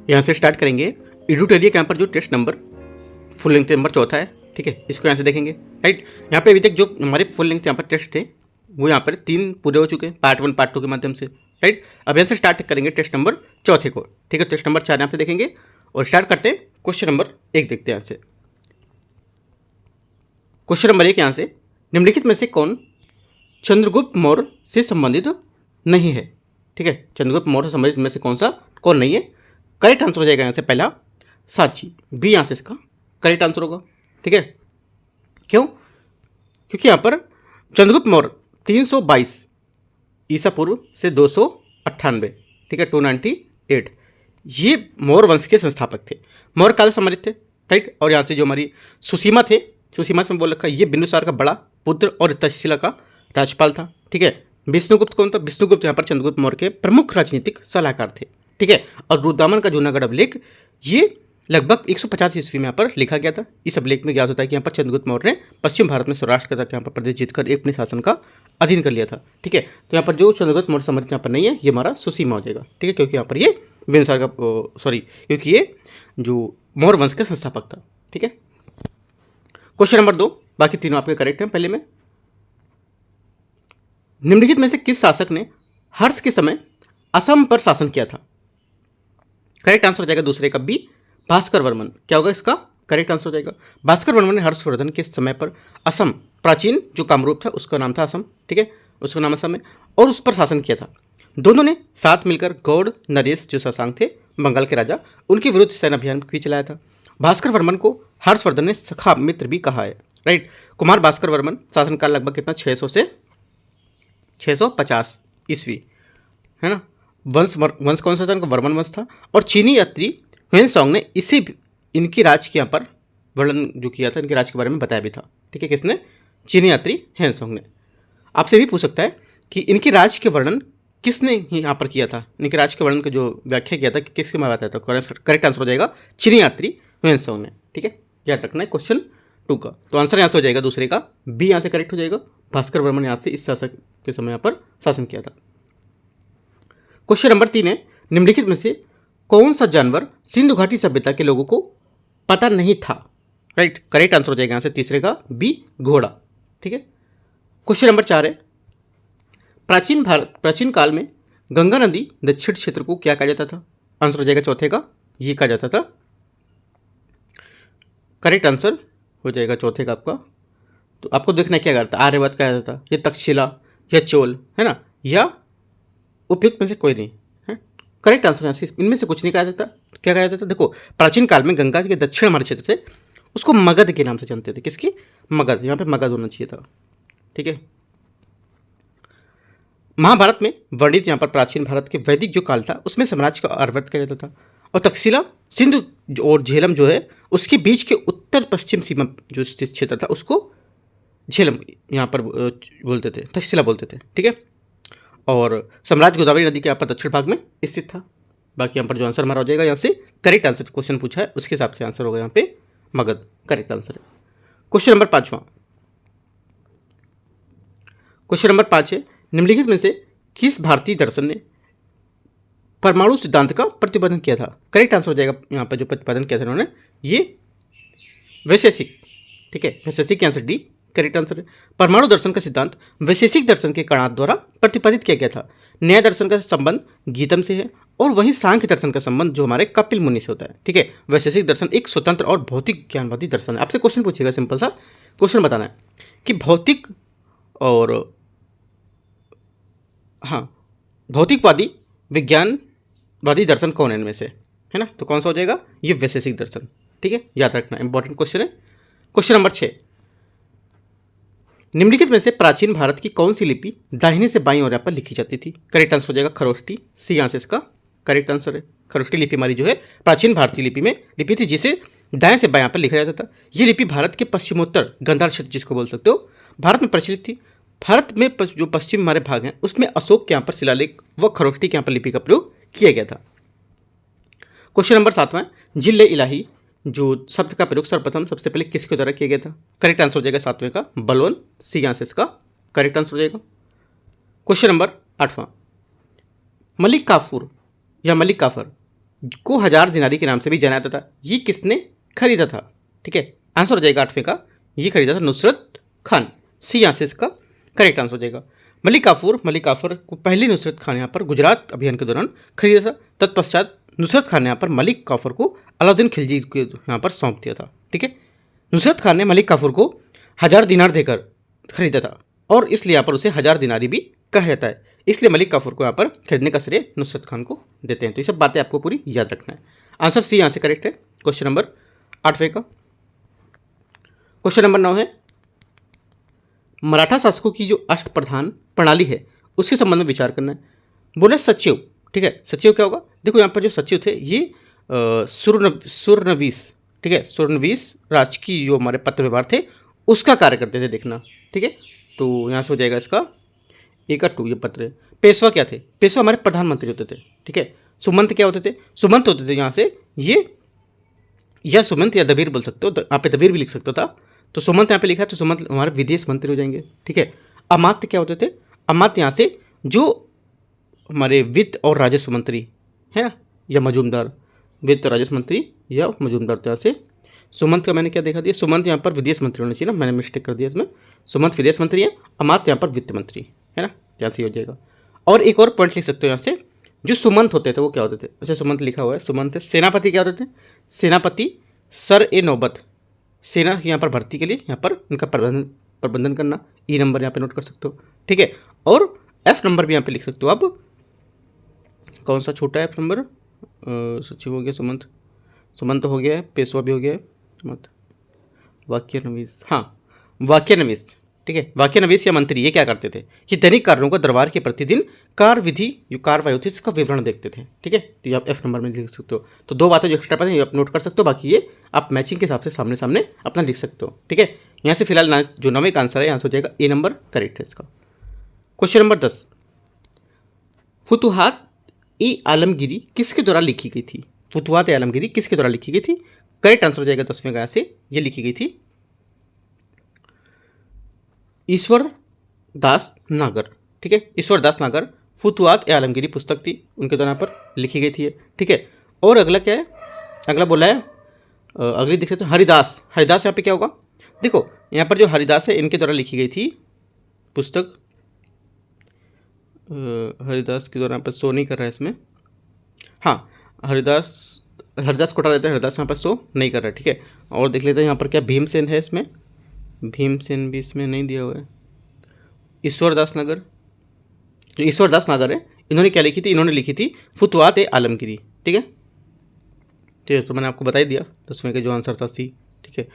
यहाँ से स्टार्ट करेंगे। एडुटोरिया के यहाँ पर जो test number full length number चौथा है, ठीक है, इसको यहाँ से देखेंगे। राइट, यहाँ पे अभी तक जो हमारे फुल लेंथ यहाँ पर टेस्ट थे वो यहाँ पर 3 पूरे हो चुके हैं, पार्ट 1 पार्ट 2 के माध्यम से। राइट, अब यहाँ से स्टार्ट करेंगे टेस्ट नंबर चौथे को, ठीक है। टेस्ट नंबर 4 यहाँ पे देखेंगे और स्टार्ट करते हैं। क्वेश्चन नंबर 1 देखते हैं यहाँ से। क्वेश्चन नंबर 1 यहाँ से, निम्नलिखित में से कौन चंद्रगुप्त मौर्य से संबंधित नहीं है, ठीक है। चंद्रगुप्त मौर्य से संबंधित में से कौन नहीं है। करेक्ट आंसर हो जाएगा यहाँ से पहला सांची, बी यहाँ से इसका करेक्ट आंसर होगा, ठीक है। क्यों? क्योंकि यहाँ पर चंद्रगुप्त मौर्य 322 ईसा पूर्व से 298, ठीक है, 298, ये मौर्य वंश के संस्थापक थे, मौर्य काल से संबंधित थे। राइट, और यहाँ से जो हमारी सुसीमा थे, सुसीमा से बोल रखा है ये बिंदुसार का बड़ा पुत्र और तक्षशिला का राज्यपाल था, ठीक है। विष्णुगुप्त कौन था? विष्णुगुप्त यहाँ पर चंद्रगुप्त मौर्य के प्रमुख राजनीतिक सलाहकार थे, ठीक है। और रुद्रदामन का जूनागढ़ अभिलेख ये लगभग 150 ईस्वी में यहाँ पर लिखा गया था। इस अभिलेख में क्या होता है कि यहाँ पर चंद्रगुप्त मौर्य ने पश्चिम भारत में सौराष्ट्र तक यहाँ पर प्रदेश जीतकर एक अपने शासन का अधीन कर लिया था, ठीक है। तो यहाँ पर जो चंद्रगुप्त मौर्य संबंधित यहाँ पर नहीं है, ये हमारा सुसीमा हो जाएगा, ठीक है, क्योंकि यहाँ पर ये बिंदुसार का क्योंकि ये जो मौर्य वंश का संस्थापक था, ठीक है। क्वेश्चन नंबर 2, बाकी तीनों आपके करेक्ट हैं। पहले में, निम्नलिखित में से किस शासक ने हर्ष के समय असम पर शासन किया था? करेक्ट आंसर हो जाएगा दूसरे का बी, भास्कर वर्मन। क्या होगा इसका? करेक्ट आंसर हो जाएगा भास्कर वर्मन ने हर्षवर्धन के समय पर असम, प्राचीन जो कामरूप था उसका नाम था असम, ठीक है, उसका नाम असम है, और उस पर शासन किया था। दोनों ने साथ मिलकर गौड़ नरेश जो शशांक थे बंगाल के राजा, उनके विरुद्ध सैन्य अभियान भी चलाया था। भास्कर वर्मन को हर्षवर्धन ने सखा मित्र भी कहा है। राइट, कुमार भास्कर वर्मन शासनकाल लगभग कितना 600 से 650 ईस्वी, है ना। वंश कौन सा था? इनका वर्मन वंश था। और चीनी यात्री ह्वेनसांग ने इसी इनकी राज के यहाँ पर वर्णन जो किया था, इनके राज के बारे में बताया भी था, ठीक है। किसने? चीनी यात्री ह्वेनसांग ने। आपसे भी पूछ सकता है कि इनके राज के वर्णन किसने यहाँ पर किया था, इनके राज के वर्णन का जो व्याख्या किया था किसके में बताया था? करेक्ट आंसर हो जाएगा चीनी यात्री ह्वेनसांग ने, ठीक है, याद रखना है क्वेश्चन 2 का। तो आंसर यहाँ से हो जाएगा दूसरे का बी, यहाँ से करेक्ट हो जाएगा। भास्कर वर्मन यहाँ से इस शासक के समय यहाँ पर शासन किया था। क्वेश्चन नंबर 3 है, निम्नलिखित में से कौन सा जानवर सिंधु घाटी सभ्यता के लोगों को पता नहीं था? राइट, करेक्ट आंसर हो जाएगा यहाँ से तीसरे का बी, घोड़ा, ठीक है। क्वेश्चन नंबर 4 है, प्राचीन काल में गंगा नदी दक्षिण क्षेत्र को क्या कहा जाता था? आंसर हो जाएगा चौथे का ये कहा जाता था। करेक्ट आंसर हो जाएगा चौथे का आपका। तो आपको देखना क्या करता, आर्यवत कहा जाता था, या तक्षशिला, या चोल, है ना, या उपयुक्त में से कोई नहीं है। करेक्ट आंसर यहाँ से इनमें से कुछ नहीं कहा जाता। क्या कहा जाता था? देखो, प्राचीन काल में गंगा के दक्षिण हमारे क्षेत्र थे उसको मगध के नाम से जानते थे। किसकी? मगध, यहाँ पे मगध होना चाहिए था, ठीक है। महाभारत में वर्णित यहाँ पर प्राचीन भारत के वैदिक जो काल था उसमें साम्राज्य का आर्यवर्त कहा जाता था। और तक्षशिला, सिंधु और झेलम जो है उसके बीच के उत्तर पश्चिम सीमा जो स्थित क्षेत्र था उसको झेलम यहाँ पर बोलते थे, तक्षशिला बोलते थे, ठीक है। और साम्राज्य गोदावरी नदी के यहाँ पर दक्षिण भाग में स्थित था। बाकी यहाँ पर जो आंसर हमारा हो जाएगा यहाँ से करेक्ट आंसर, क्वेश्चन पूछा है उसके हिसाब से आंसर होगा यहाँ पे मगध, करेक्ट आंसर है। क्वेश्चन नंबर 5वां, क्वेश्चन नंबर 5 है, निम्नलिखित में से किस भारतीय दर्शन ने परमाणु सिद्धांत का प्रतिपादन किया था? करेक्ट आंसर हो जाएगा यहाँ पर जो प्रतिपादन किया था उन्होंने ये वैशेषिक, ठीक है, वैशेषिक आंसर डी करेक्ट आंसर है। परमाणु दर्शन का सिद्धांत वैशेषिक दर्शन के कणाद द्वारा प्रतिपादित किया गया था। न्याय दर्शन का संबंध गीतम से है और वहीं सांख्य दर्शन का संबंध जो हमारे कपिल मुनि से होता है, ठीक है। वैशेषिक दर्शन एक स्वतंत्र और भौतिक ज्ञानवादी दर्शन है। आपसे क्वेश्चन पूछेगा, सिंपल सा क्वेश्चन बताना है कि भौतिक और भौतिकवादी विज्ञानवादी दर्शन कौन है इनमें से, है ना। तो कौन सा हो जाएगा? ये वैशेषिक दर्शन, ठीक है, याद रखना, इंपॉर्टेंट क्वेश्चन है। क्वेश्चन नंबर 6, निम्नलिखित में से प्राचीन भारत की कौन सी लिपि दाहिने से बाईं ओर पर लिखी जाती थी? करेक्ट आंसर हो जाएगा खरोष्टी, सी यहाँ से इसका करेक्ट आंसर है। खरोष्टी लिपि हमारी जो है प्राचीन भारतीय लिपि में लिपि थी जिसे दाएं से बायां पर लिखा जाता था। ये लिपि भारत के पश्चिमोत्तर गंधार क्षेत्र जिसको बोल सकते हो भारत में प्रचलित थी। भारत में जो पश्चिम हमारे भाग हैं उसमें अशोक के यहाँ पर शिलालेख व खरोष्टी के यहाँ पर लिपि का प्रयोग किया गया था। क्वेश्चन नंबर 7वां, जिले इलाही जो शब्द का प्रयोग सर्वप्रथम सबसे पहले किसके द्वारा किया गया था? करेक्ट आंसर हो जाएगा 7वें का बलवन, सी यहाँ से इसका करेक्ट आंसर हो जाएगा। क्वेश्चन नंबर 8वां, मलिक काफूर या मलिक काफर को 1000 दिनारी के नाम से भी जाना जाता था। ये किसने खरीदा था? ठीक है, आंसर हो जाएगा 8वें का, ये खरीदा था नुसरत खान। सी यहाँ से इसका करेक्ट आंसर हो जाएगा। मलिक काफूर को पहले नुसरत खान यहाँ पर गुजरात अभियान के दौरान खरीदा था। तत्पश्चात नुसरत खान ने यहाँ पर मलिक काफूर को अलाउद्दीन खिलजी के यहाँ पर सौंप दिया था। ठीक है, नुसरत खान ने मलिक काफूर को 1000 दिनार देकर खरीदा था और इसलिए यहाँ पर उसे 1000 दिनारी भी कहा जाता है। इसलिए मलिक काफूर को यहाँ पर खरीदने का श्रेय नुसरत खान को देते हैं। तो ये सब बातें आपको पूरी याद रखना है। आंसर सी यहाँ से करेक्ट है, क्वेश्चन नंबर 8वें का। क्वेश्चन नंबर 9 है, मराठा शासकों की जो अष्टप्रधान प्रणाली है उसके संबंध में विचार करना है। बोले सचिव। ठीक है, सचिव क्या होगा? देखो यहाँ पर जो सचिव थे ये सुरनवीस, ठीक है, सुरनवीस राजकीय जो हमारे पत्र व्यवहार थे उसका कार्य करते थे, देखना। ठीक है, तो यहाँ से हो जाएगा इसका ए का 2 ये पत्र। पेशवा क्या थे? पेशवा हमारे प्रधानमंत्री होते थे। ठीक है, सुमंत क्या होते थे? सुमंत होते थे यहाँ से ये, या सुमंत या दबीर बोल सकते हो, यहाँ पे दबीर भी लिख सकते हो था। तो सुमंत यहाँ पे लिखा है तो सुमंत हमारे विदेश मंत्री हो जाएंगे। ठीक है, अमात्य क्या होते थे? अमात्य यहाँ से जो हमारे वित्त और राजस्व मंत्री है ना, या मजूमदार, वित्त और राजस्व मंत्री या मजूमदार। तो यहाँ से सुमंत का मैंने क्या देखा दिया, सुमंत यहाँ पर विदेश मंत्री होना चाहिए ना, मैंने मिस्टेक कर दिया इसमें। सुमंत विदेश मंत्री है, अमात्य यहाँ पर वित्त मंत्री है ना, यहाँ से हो जाएगा। और एक और पॉइंट लिख सकते हो यहाँ से, जो सुमंत होते थे वो क्या होते थे? अच्छा, सुमंत लिखा हुआ है, सुमंत। सेनापति क्या होते थे? सेनापति सर ए नौबत, सेना यहाँ पर भर्ती के लिए यहाँ पर उनका प्रबंधन करना। ई नंबर यहाँ पे नोट कर सकते हो। ठीक है, और एफ नंबर भी यहाँ पे लिख सकते हो। अब कौन सा छोटा है एफ नंबर? सचिव हो गया, सुमंत, सुमंत हो गया है, पेशवा भी हो गया है, मत वाक्य नवीस, हाँ वाक्य नवीस। ठीक है, वाक्य नवीस या मंत्री ये क्या करते थे? ये दैनिक कार्यों को दरबार के प्रतिदिन कार्यविधि जो कार्रवाई होती है इसका विवरण देखते थे। ठीक है, तो ये आप एफ नंबर में लिख सकते हो। तो 2 बातें जो एक्स्ट्रा पता है ये आप नोट कर सकते हो, बाकी ये आप मैचिंग के हिसाब से सामने सामने अपना लिख सकते हो। ठीक है, यहाँ से फिलहाल जो 9वें का आंसर है यहाँ से हो जाएगा ए नंबर करेक्ट है इसका। क्वेश्चन नंबर 10, फुतुहात ए आलमगिरी किसके द्वारा लिखी गई थी? फुतुहात ए आलमगिरी किसके द्वारा लिखी गई थी? करेक्ट आंसर हो जाएगा 10वें का, यहाँ से ये लिखी गई थी ईश्वर दास नागर। ठीक है, ईश्वर दास नागर फुतुहात ए आलमगिरी पुस्तक थी, उनके द्वारा पर लिखी गई थी। ठीक है, और अगला क्या है? अगला बोला है अगली देखे तो हरिदास। हरिदास यहाँ पे क्या होगा? देखो यहाँ पर जो हरिदास है इनके द्वारा लिखी गई थी पुस्तक। हरिदास के द्वारा यहाँ पर शो नहीं कर रहा है इसमें, हाँ हरिदास कोटा रहता है, हरिदास यहाँ पर शो नहीं कर रहा है। ठीक है, और देख लेते हैं यहाँ पर क्या भीमसेन है इसमें, भीमसेन भी इसमें नहीं दिया हुआ है। ईश्वरदास नगर, जो ईश्वरदास नागर है इन्होंने क्या लिखी थी? इन्होंने लिखी थी फुतुहात ए आलमगिरी। ठीक है, ठीक है, तो मैंने आपको बता ही दिया 10वें का जो आंसर था सी। ठीक है,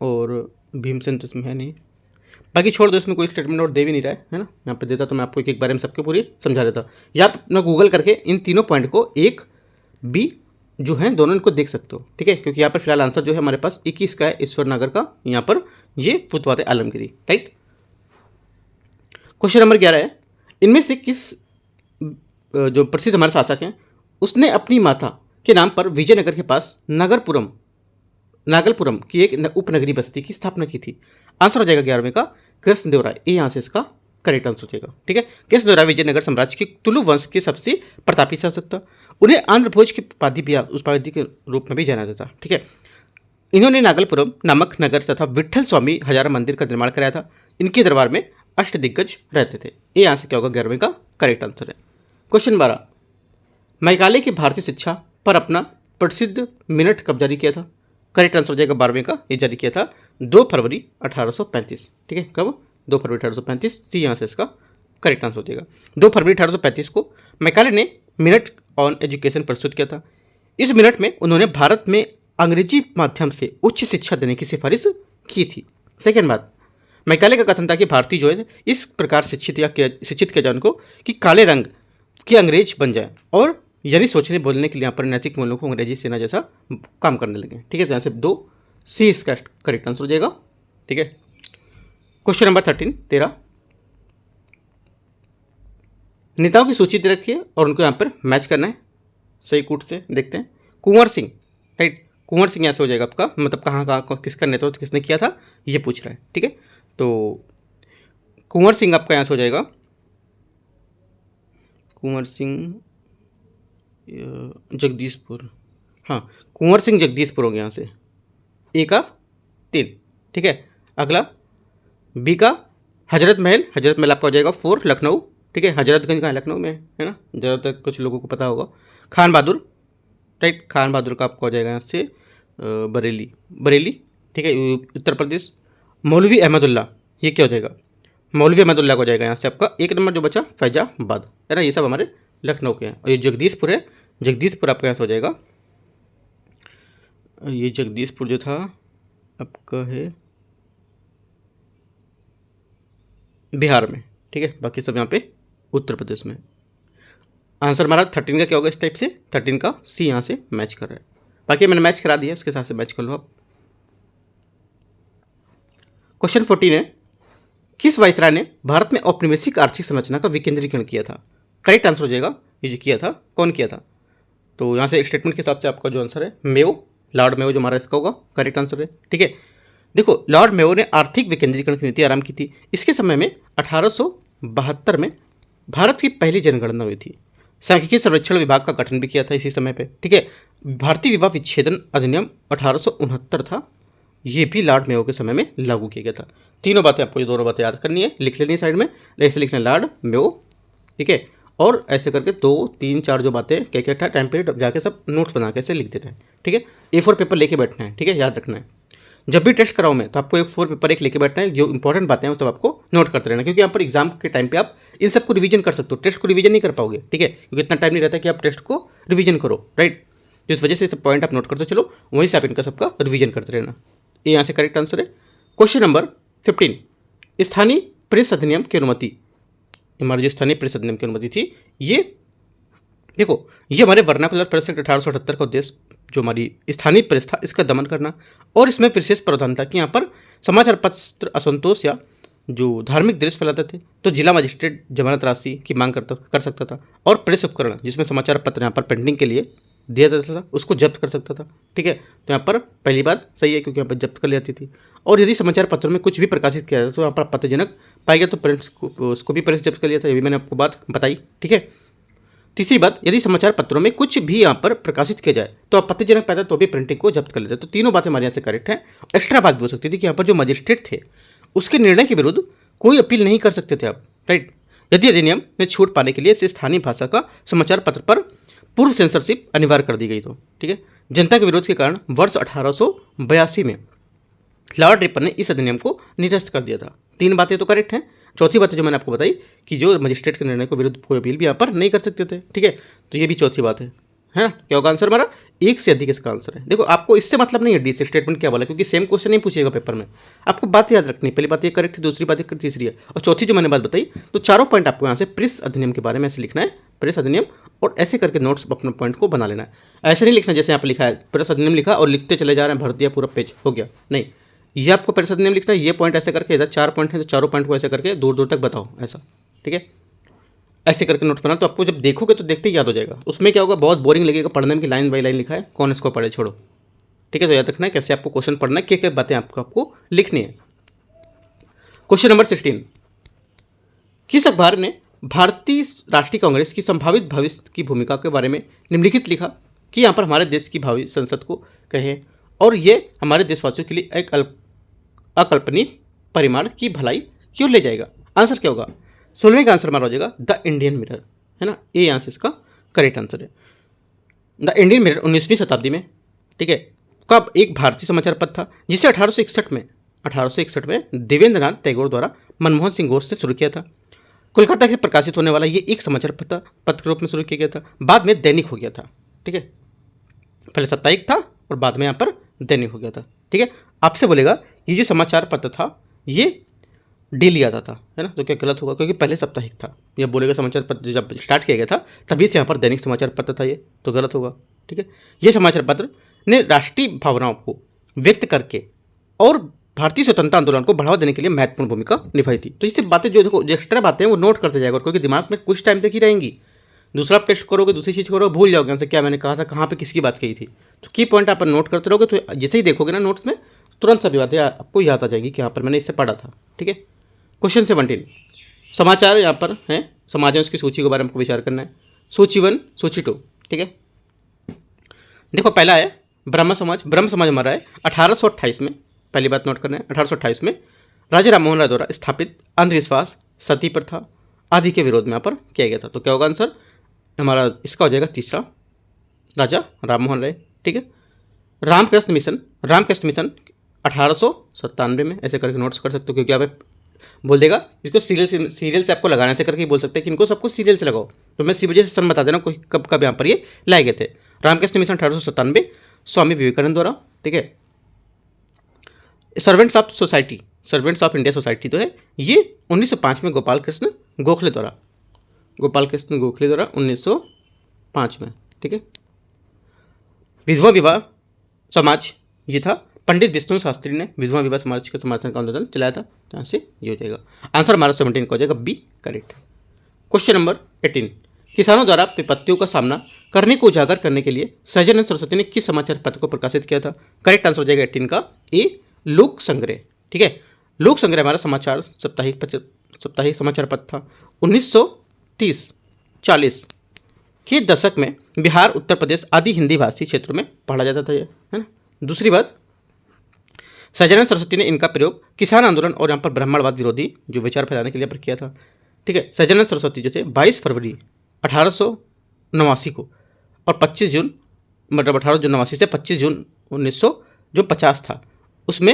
और भीमसेन तो इसमें है नहीं, बाकी छोड़ दो, इसमें कोई स्टेटमेंट और दे भी नहीं रहा है ना। यहाँ पर देता तो मैं आपको एक एक बारे में सबके पूरी समझा देता। या आप ना गूगल करके इन तीनों पॉइंट को एक बी जो है दोनों इनको देख सकते हो। ठीक है, क्योंकि यहाँ पर फिलहाल आंसर जो है हमारे पास 21 का है, ईश्वर नगर का, यहाँ पर ये फुतुहात ए आलमगिरी। राइट, क्वेश्चन नंबर 11 है, इनमें से किस जो प्रसिद्ध हमारे शासक हैं उसने अपनी माता के नाम पर विजयनगर के पास नागलपुरम की एक उपनगरी बस्ती की स्थापना की थी? आंसर हो जाएगा 11वें का कृष्णदेवराय। ये यहाँ से इसका करेक्ट आंसर हो जाएगा। ठीक है, कृष्णदेवराय विजयनगर साम्राज्य के तुलु वंश के सबसे प्रतापी शासक था। उन्हें आंध्र भोज के उपाधि के रूप में भी जाना जाता। ठीक है, इन्होंने नागलपुरम नामक नगर तथा विट्ठल स्वामी हजारा मंदिर का निर्माण कराया था। इनके दरबार में अष्टदिग्गज रहते थे। ये यहाँ से क्या होगा? 11वें का करेक्ट आंसर है। क्वेश्चन 12, मैकाले की भारतीय शिक्षा पर अपना प्रसिद्ध मिनट कब जारी किया था? करेक्ट आंसर हो जाएगा 12वें का, ये जारी किया था 2 फरवरी 1835। ठीक है, कब? 2 फरवरी 1835। सी यहाँ से इसका करेक्ट आंसर हो जाएगा। 2 फरवरी 1835 को मैकाले ने मिनट ऑन एजुकेशन प्रस्तुत किया था। इस मिनट में उन्होंने भारत में अंग्रेजी माध्यम से उच्च शिक्षा देने की सिफारिश की थी। सेकेंड बात, मैकाले का कथन था कि भारतीय जो है इस प्रकार शिक्षित किया जाए उनको कि काले रंग के अंग्रेज बन जाए और यानी सोचने बोलने के लिए यहाँ पर नैतिक मूल्यों को अंग्रेजी सेना जैसा काम करने लगे। ठीक है, तो यहाँ से 2 सी इसका करेक्ट आंसर हो जाएगा। ठीक है, क्वेश्चन नंबर 13 नेताओं की सूची दे रखी है और उनको यहाँ पर मैच करना है सही कूट से। देखते हैं, कुंवर सिंह। राइट, कुंवर सिंह यहाँ से हो जाएगा आपका, मतलब कहाँ किसका नेतृत्व किसने किया था ये पूछ रहा है। ठीक है, तो कुंवर सिंह आपका यहाँ से हो जाएगा, कुंवर सिंह जगदीशपुर, हाँ कुंवर सिंह जगदीशपुर हो गया यहाँ से, ए का 3, ठीक है। अगला बी का हजरत महल, हजरत महल आपका हो जाएगा 4 लखनऊ, ठीक है। हजरतगंज कहाँ है? लखनऊ में है ना, ज़्यादातर कुछ लोगों को पता होगा। खान बहादुर, राइट, खान बहादुर का आपका हो जाएगा यहाँ से बरेली, बरेली, ठीक है, उत्तर प्रदेश। मौलवी अहमदुल्ला, ये क्या हो जाएगा? मौलवी अहमदुल्ला को हो जाएगा यहाँ से आपका 1 नंबर जो बचा फैजाबाद, है ना, ये सब हमारे लखनऊ के हैं। और ये जगदीशपुर है, जगदीशपुर आपका यहाँ से हो जाएगा, ये जगदीशपुर जो था आपका है बिहार में, ठीक है। बाकी सब यहाँ पे उत्तर प्रदेश में। आंसर हमारा 13 का क्या होगा इस टाइप से? 13 का सी यहाँ से मैच कर रहा है। बाकी मैंने मैच करा दिया, इसके साथ से मैच कर लो आप। क्वेश्चन 14 है, किस वायसराय ने भारत में औपनिवेशिक आर्थिक संरचना का विकेंद्रीकरण किया था? करेक्ट आंसर हो जाएगा, ये जो किया था, कौन किया था? तो यहाँ से स्टेटमेंट के हिसाब से आपका जो आंसर है मेयो, लॉर्ड मेयो जो हमारा इसका होगा करेक्ट आंसर है, ठीक है। देखो, लॉर्ड मेयो ने आर्थिक विकेंद्रीकरण की नीति आरंभ की थी। इसके समय में 1872 में भारत की पहली जनगणना हुई थी। सांख्यिकी सर्वेक्षण विभाग का गठन भी किया था इसी समय पे, ठीक है। भारतीय विवाह विच्छेदन अधिनियम 1869 था, ये भी लॉर्ड मेयो के समय में लागू किया गया था। तीनों बातें आपको, ये दोनों बातें याद करनी है, लिख लेनी है साइड में, ऐसे लिखना है लॉर्ड मेयो, ठीक है। और ऐसे करके 2, 3, 4 जो बातें क्या क्या था टाइम पीरियड जाके सब नोट्स बना के ऐसे लिख देना है, ठीक है। A4 पेपर लेके बैठना है, ठीक है, याद रखना है। जब भी टेस्ट कराऊँ मैं तो आपको A4 पेपर एक लेके बैठना है, जो इंपॉर्टेंट बातें हैं वो सब आपको नोट करते रहना, क्योंकि यहाँ पर एग्जाम के टाइम पे आप इन सबको रिवीजन कर सकते हो, टेस्ट को रिवीजन नहीं कर पाओगे, ठीक है, क्योंकि इतना टाइम नहीं रहता कि आप टेस्ट को रिवीजन करो, राइट। तो इस वजह से सब पॉइंट आप नोट करते चलो, वहीं से आप इनका सबका रिवीजन करते रहना। ये यहाँ से करेक्ट आंसर है। क्वेश्चन नंबर 15, स्थानीय प्रेस अधिनियम की अनुमति, हमारी जो स्थानीय प्रेस अधिनियम की अनुमति थी, ये देखो, ये हमारे वर्नाकुलर प्रेस एक्ट 1878 का उद्देश्य, जो हमारी स्थानीय प्रेस था, इसका दमन करना। और इसमें विशेष प्रावधान था कि यहाँ पर समाचार पत्र असंतोष या जो धार्मिक दृश्य फैलाते थे तो जिला मजिस्ट्रेट जमानत राशि की मांग कर सकता था, और प्रेस उपकरण जिसमें समाचार पत्र यहाँ पर प्रिंटिंग के लिए दिया जाता था उसको जब्त कर सकता था, ठीक है। तो यहाँ पर पहली बात सही है, क्योंकि यहाँ पर जब्त कर ली जाती थी। और यदि समाचार पत्रों में कुछ भी प्रकाशित किया जाता तो यहाँ पर आपत्तिजनक पाया गया तो प्रेस उसको भी प्रेस जब्त कर लिया था, ये भी मैंने आपको बात बताई, ठीक है। तीसरी बात, यदि समाचार पत्रों में कुछ भी यहाँ पर प्रकाशित किया जाए तो आपत्तिजनक पाया तो भी प्रिंटिंग को जब्त कर लेते। तो तीनों बातें हमारे यहाँ से करेक्ट है। एक्स्ट्रा बात भी हो सकती थी कि यहाँ पर जो मजिस्ट्रेट थे उसके निर्णय के विरुद्ध कोई अपील नहीं कर सकते थे आप, राइट। यदि अधिनियम में छूट पाने के लिए स्थानीय भाषा का समाचार पत्र पर पूर्व सेंसरशिप अनिवार्य कर दी गई, तो ठीक है। जनता के विरोध के कारण वर्ष 1882 में लॉर्ड रिपन ने इस अधिनियम को निरस्त कर दिया था। 3 बातें तो करेक्ट हैं। चौथी बात जो मैंने आपको बताई कि जो मजिस्ट्रेट के निर्णय के विरुद्ध कोई अपील भी यहाँ पर नहीं कर सकते थे, ठीक है। तो ये भी चौथी बात है, क्या होगा आंसर हमारा? 1 से अधिक इसका आंसर है। देखो, आपको इससे मतलब नहीं है डी से स्टेटमेंट क्या बोला, क्योंकि सेम क्वेश्चन नहीं पूछेगा पेपर में, आपको बात याद रखनी है। पहली बात ये करेक्ट है, दूसरी बात ये तीसरी है, और चौथी जो मैंने बात बताई, तो चारों पॉइंट आपको यहाँ से प्रेस अधिनियम के बारे में ऐसे लिखना है, प्रेस अधिनियम, और ऐसे करके नोट्स अपने पॉइंट को बना लेना है। ऐसे नहीं लिखना जैसे यहाँ पर लिखा है प्रेस अधिनियम लिखा और लिखते चले जा रहे हैं, भर दिया पूरा पेज हो गया, नहीं। ये आपको प्रेस अधिनियम लिखना है, ये पॉइंट ऐसे करके, इधर 4 पॉइंट है तो चारों पॉइंट को ऐसे करके दूर दूर तक बताओ, ऐसा, ठीक है। ऐसे करके नोट्स बना, तो आपको जब देखोगे तो देखते ही याद हो जाएगा। उसमें क्या होगा, बहुत बोरिंग लगेगा पढ़ने में कि लाइन बाई लाइन लिखा है, कौन इसको पढ़े, छोड़ो, ठीक है। तो याद रखना है कैसे आपको क्वेश्चन पढ़ना है, क्या बातें आपको लिखनी है। क्वेश्चन नंबर 16, किस अखबार ने भारतीय राष्ट्रीय कांग्रेस की संभावित भविष्य की भूमिका के बारे में निम्नलिखित लिखा कि यहाँ पर हमारे देश की भावी संसद को कहें और ये हमारे देशवासियों के लिए एक अकल्पनीय परिमाण की भलाई क्यों ले जाएगा? आंसर क्या होगा? 16वें का आंसर हमारा हो जाएगा द इंडियन मिरर, है ना, ये यहाँ से इसका करेक्ट आंसर है। द इंडियन मिरर 19वीं शताब्दी में, ठीक है, कब एक भारतीय समाचार पत्र था जिसे 1861 में देवेंद्र नाथ टैगोर द्वारा मनमोहन सिंह घोष से शुरू किया था। कोलकाता से प्रकाशित होने वाला ये एक समाचार पत्र के रूप में शुरू किया गया था, बाद में दैनिक हो गया था, ठीक है। पहले साप्ताहिक था और बाद में यहाँ पर दैनिक हो गया था, ठीक है। आपसे बोलेगा ये जो समाचार पत्र था ये डेली आता था, है ना, तो क्या गलत होगा? क्योंकि पहले साप्ताहिक था। यह बोलेगा समाचार पत्र जब स्टार्ट किया गया था तभी से यहाँ पर दैनिक समाचार पत्र था, ये तो गलत होगा, ठीक है। ये समाचार पत्र ने राष्ट्रीय भावनाओं को व्यक्त करके और भारतीय स्वतंत्रता आंदोलन को बढ़ावा देने के लिए महत्वपूर्ण भूमिका निभाई थी। तो इससे बातें जो देखो, जो एक्स्ट्रा बातें हैं वो नोट करते जाएगा, क्योंकि दिमाग में कुछ टाइम तक ही रहेंगी। दूसरा टेस्ट करोगे, दूसरी चीज़ करोगे, भूल जाओगे हमसे क्या मैंने कहा था, कहाँ पे किसकी बात कही थी। तो की पॉइंट आप नोट करते रहोगे तो जैसे ही देखोगे ना नोट्स में, तुरंत सभी बातें आपको याद आ जाएगी कि यहाँ पर मैंने इससे पढ़ा था, ठीक है। क्वेश्चन 17, समाचार यहाँ पर हैं, समाचार की सूची के बारे में आपको विचार करना है। सूची 1, सूची 2, ठीक है। देखो पहला है ब्रह्म समाज। ब्रह्म समाज हमारा है 1828 में, पहली बात नोट करना है, 1828 में राजा राम मोहन राय द्वारा स्थापित अंधविश्वास, सती प्रथा आदि के विरोध में यहाँ पर किया गया था। तो क्या होगा आंसर हमारा इसका हो जाएगा तीसरा, राजा राम मोहन राय। ठीक है। रामकृष्ण मिशन, रामकृष्ण मिशन 1897 में, ऐसे करके नोट्स कर सकते हो, क्योंकि आप बोल देगा इसको सीरियल से आपको लगाने से करके बोल सकते हैं कि इनको सबको सीरियल से लगाओ, तो मैं इसी वजह से सन बता देना कोई कब कब यहाँ पर ये लाए गए थे। रामकृष्ण मिशन 1897 स्वामी विवेकानंद द्वारा। ठीक है। Servants of society, servants of India society तो है ये 1905 में गोपाल कृष्ण गोखले द्वारा, गोपाल कृष्ण गोखले द्वारा 1905 में। ठीक है। विधवा विवाह समाज ये था, पंडित विष्णु शास्त्री ने विधवा विवाह समाज का समर्थन का आंदोलन चलाया था। तो यहाँ से ये हो जाएगा आंसर हमारा 17 का हो जाएगा बी करेक्ट। क्वेश्चन नंबर 18, किसानों द्वारा विपत्तियों का सामना करने को उजागर करने के लिए सहजानंद सरस्वती ने किस समाचार पत्र को प्रकाशित किया था? करेक्ट आंसर हो जाएगा 18 का ए लोक संग्रह। ठीक है। लोक संग्रह हमारा समाचार साप्ताहिक समाचार पत्र था। 1930-40 के दशक में बिहार, उत्तर प्रदेश आदि हिंदी भाषी क्षेत्रों में पढ़ा जाता था, ये है ना। दूसरी बात, सहजानंद सरस्वती ने इनका प्रयोग किसान आंदोलन और यहाँ पर ब्राह्मणवाद विरोधी जो विचार फैलाने के लिए पर किया था। ठीक है। सहजानंद सरस्वती जो थे 22 फरवरी 1889 को और 25 जून, मतलब 1889 से 25 जून 1950 था उसमें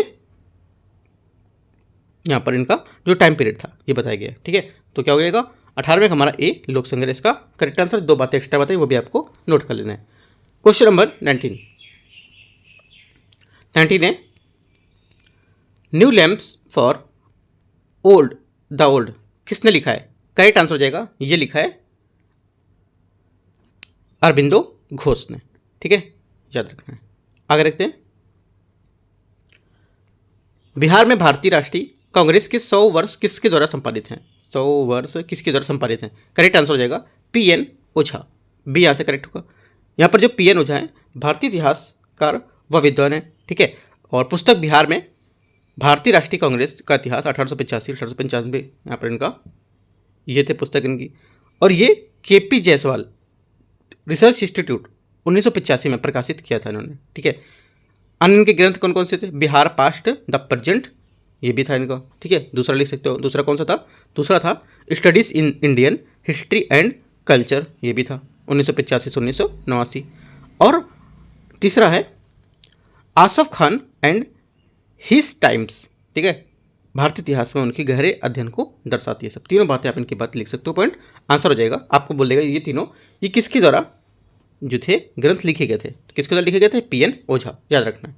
यहाँ पर इनका जो टाइम पीरियड था ये बताया गया। ठीक है। तो क्या हो जाएगा 18वें हमारा ए लोक संग्रह इसका करेक्ट आंसर। दो बातें एक्स्ट्रा बताई वो भी आपको नोट कर लेना है। क्वेश्चन नंबर 19 है new lamps for old the old किसने लिखा है? करेक्ट आंसर हो जाएगा ये लिखा है अरबिंदो घोष ने। ठीक है, याद रखना है। आगे रखते हैं, बिहार में भारतीय राष्ट्रीय कांग्रेस के 100 वर्ष किसके द्वारा संपादित हैं? 100 वर्ष किसके द्वारा संपादित हैं? करेक्ट आंसर हो जाएगा पीएन ओझा, बी यहाँ से करेक्ट होगा। यहाँ पर जो पीएन ओझा है भारतीय इतिहासकार व विद्वान है। ठीक है। और पुस्तक बिहार में भारतीय राष्ट्रीय कांग्रेस का इतिहास 1885-1895 यहाँ पर इनका ये थे पुस्तक इनकी। और ये केपी जायसवाल रिसर्च इंस्टीट्यूट 1985 में प्रकाशित किया था इन्होंने। ठीक है। अन्य इनके ग्रंथ कौन कौन से थे? बिहार पास्ट द प्रेजेंट ये भी था इनका। ठीक है। दूसरा लिख सकते हो, दूसरा कौन सा था? दूसरा था studies in Indian history and culture, ये भी था 1985 से 1989। और तीसरा है Asaf Khan and his times. ठीक है। भारतीय इतिहास में उनके गहरे अध्ययन को दर्शाती है। सब तीनों बातें आप इनकी बात लिख सकते हो, पॉइंट आंसर हो जाएगा। आपको बोल देगा ये तीनों ये किसके द्वारा जो थे ग्रंथ लिखे गए थे, किसके द्वारा लिखे गए थे? पीएन ओझा, याद रखना है।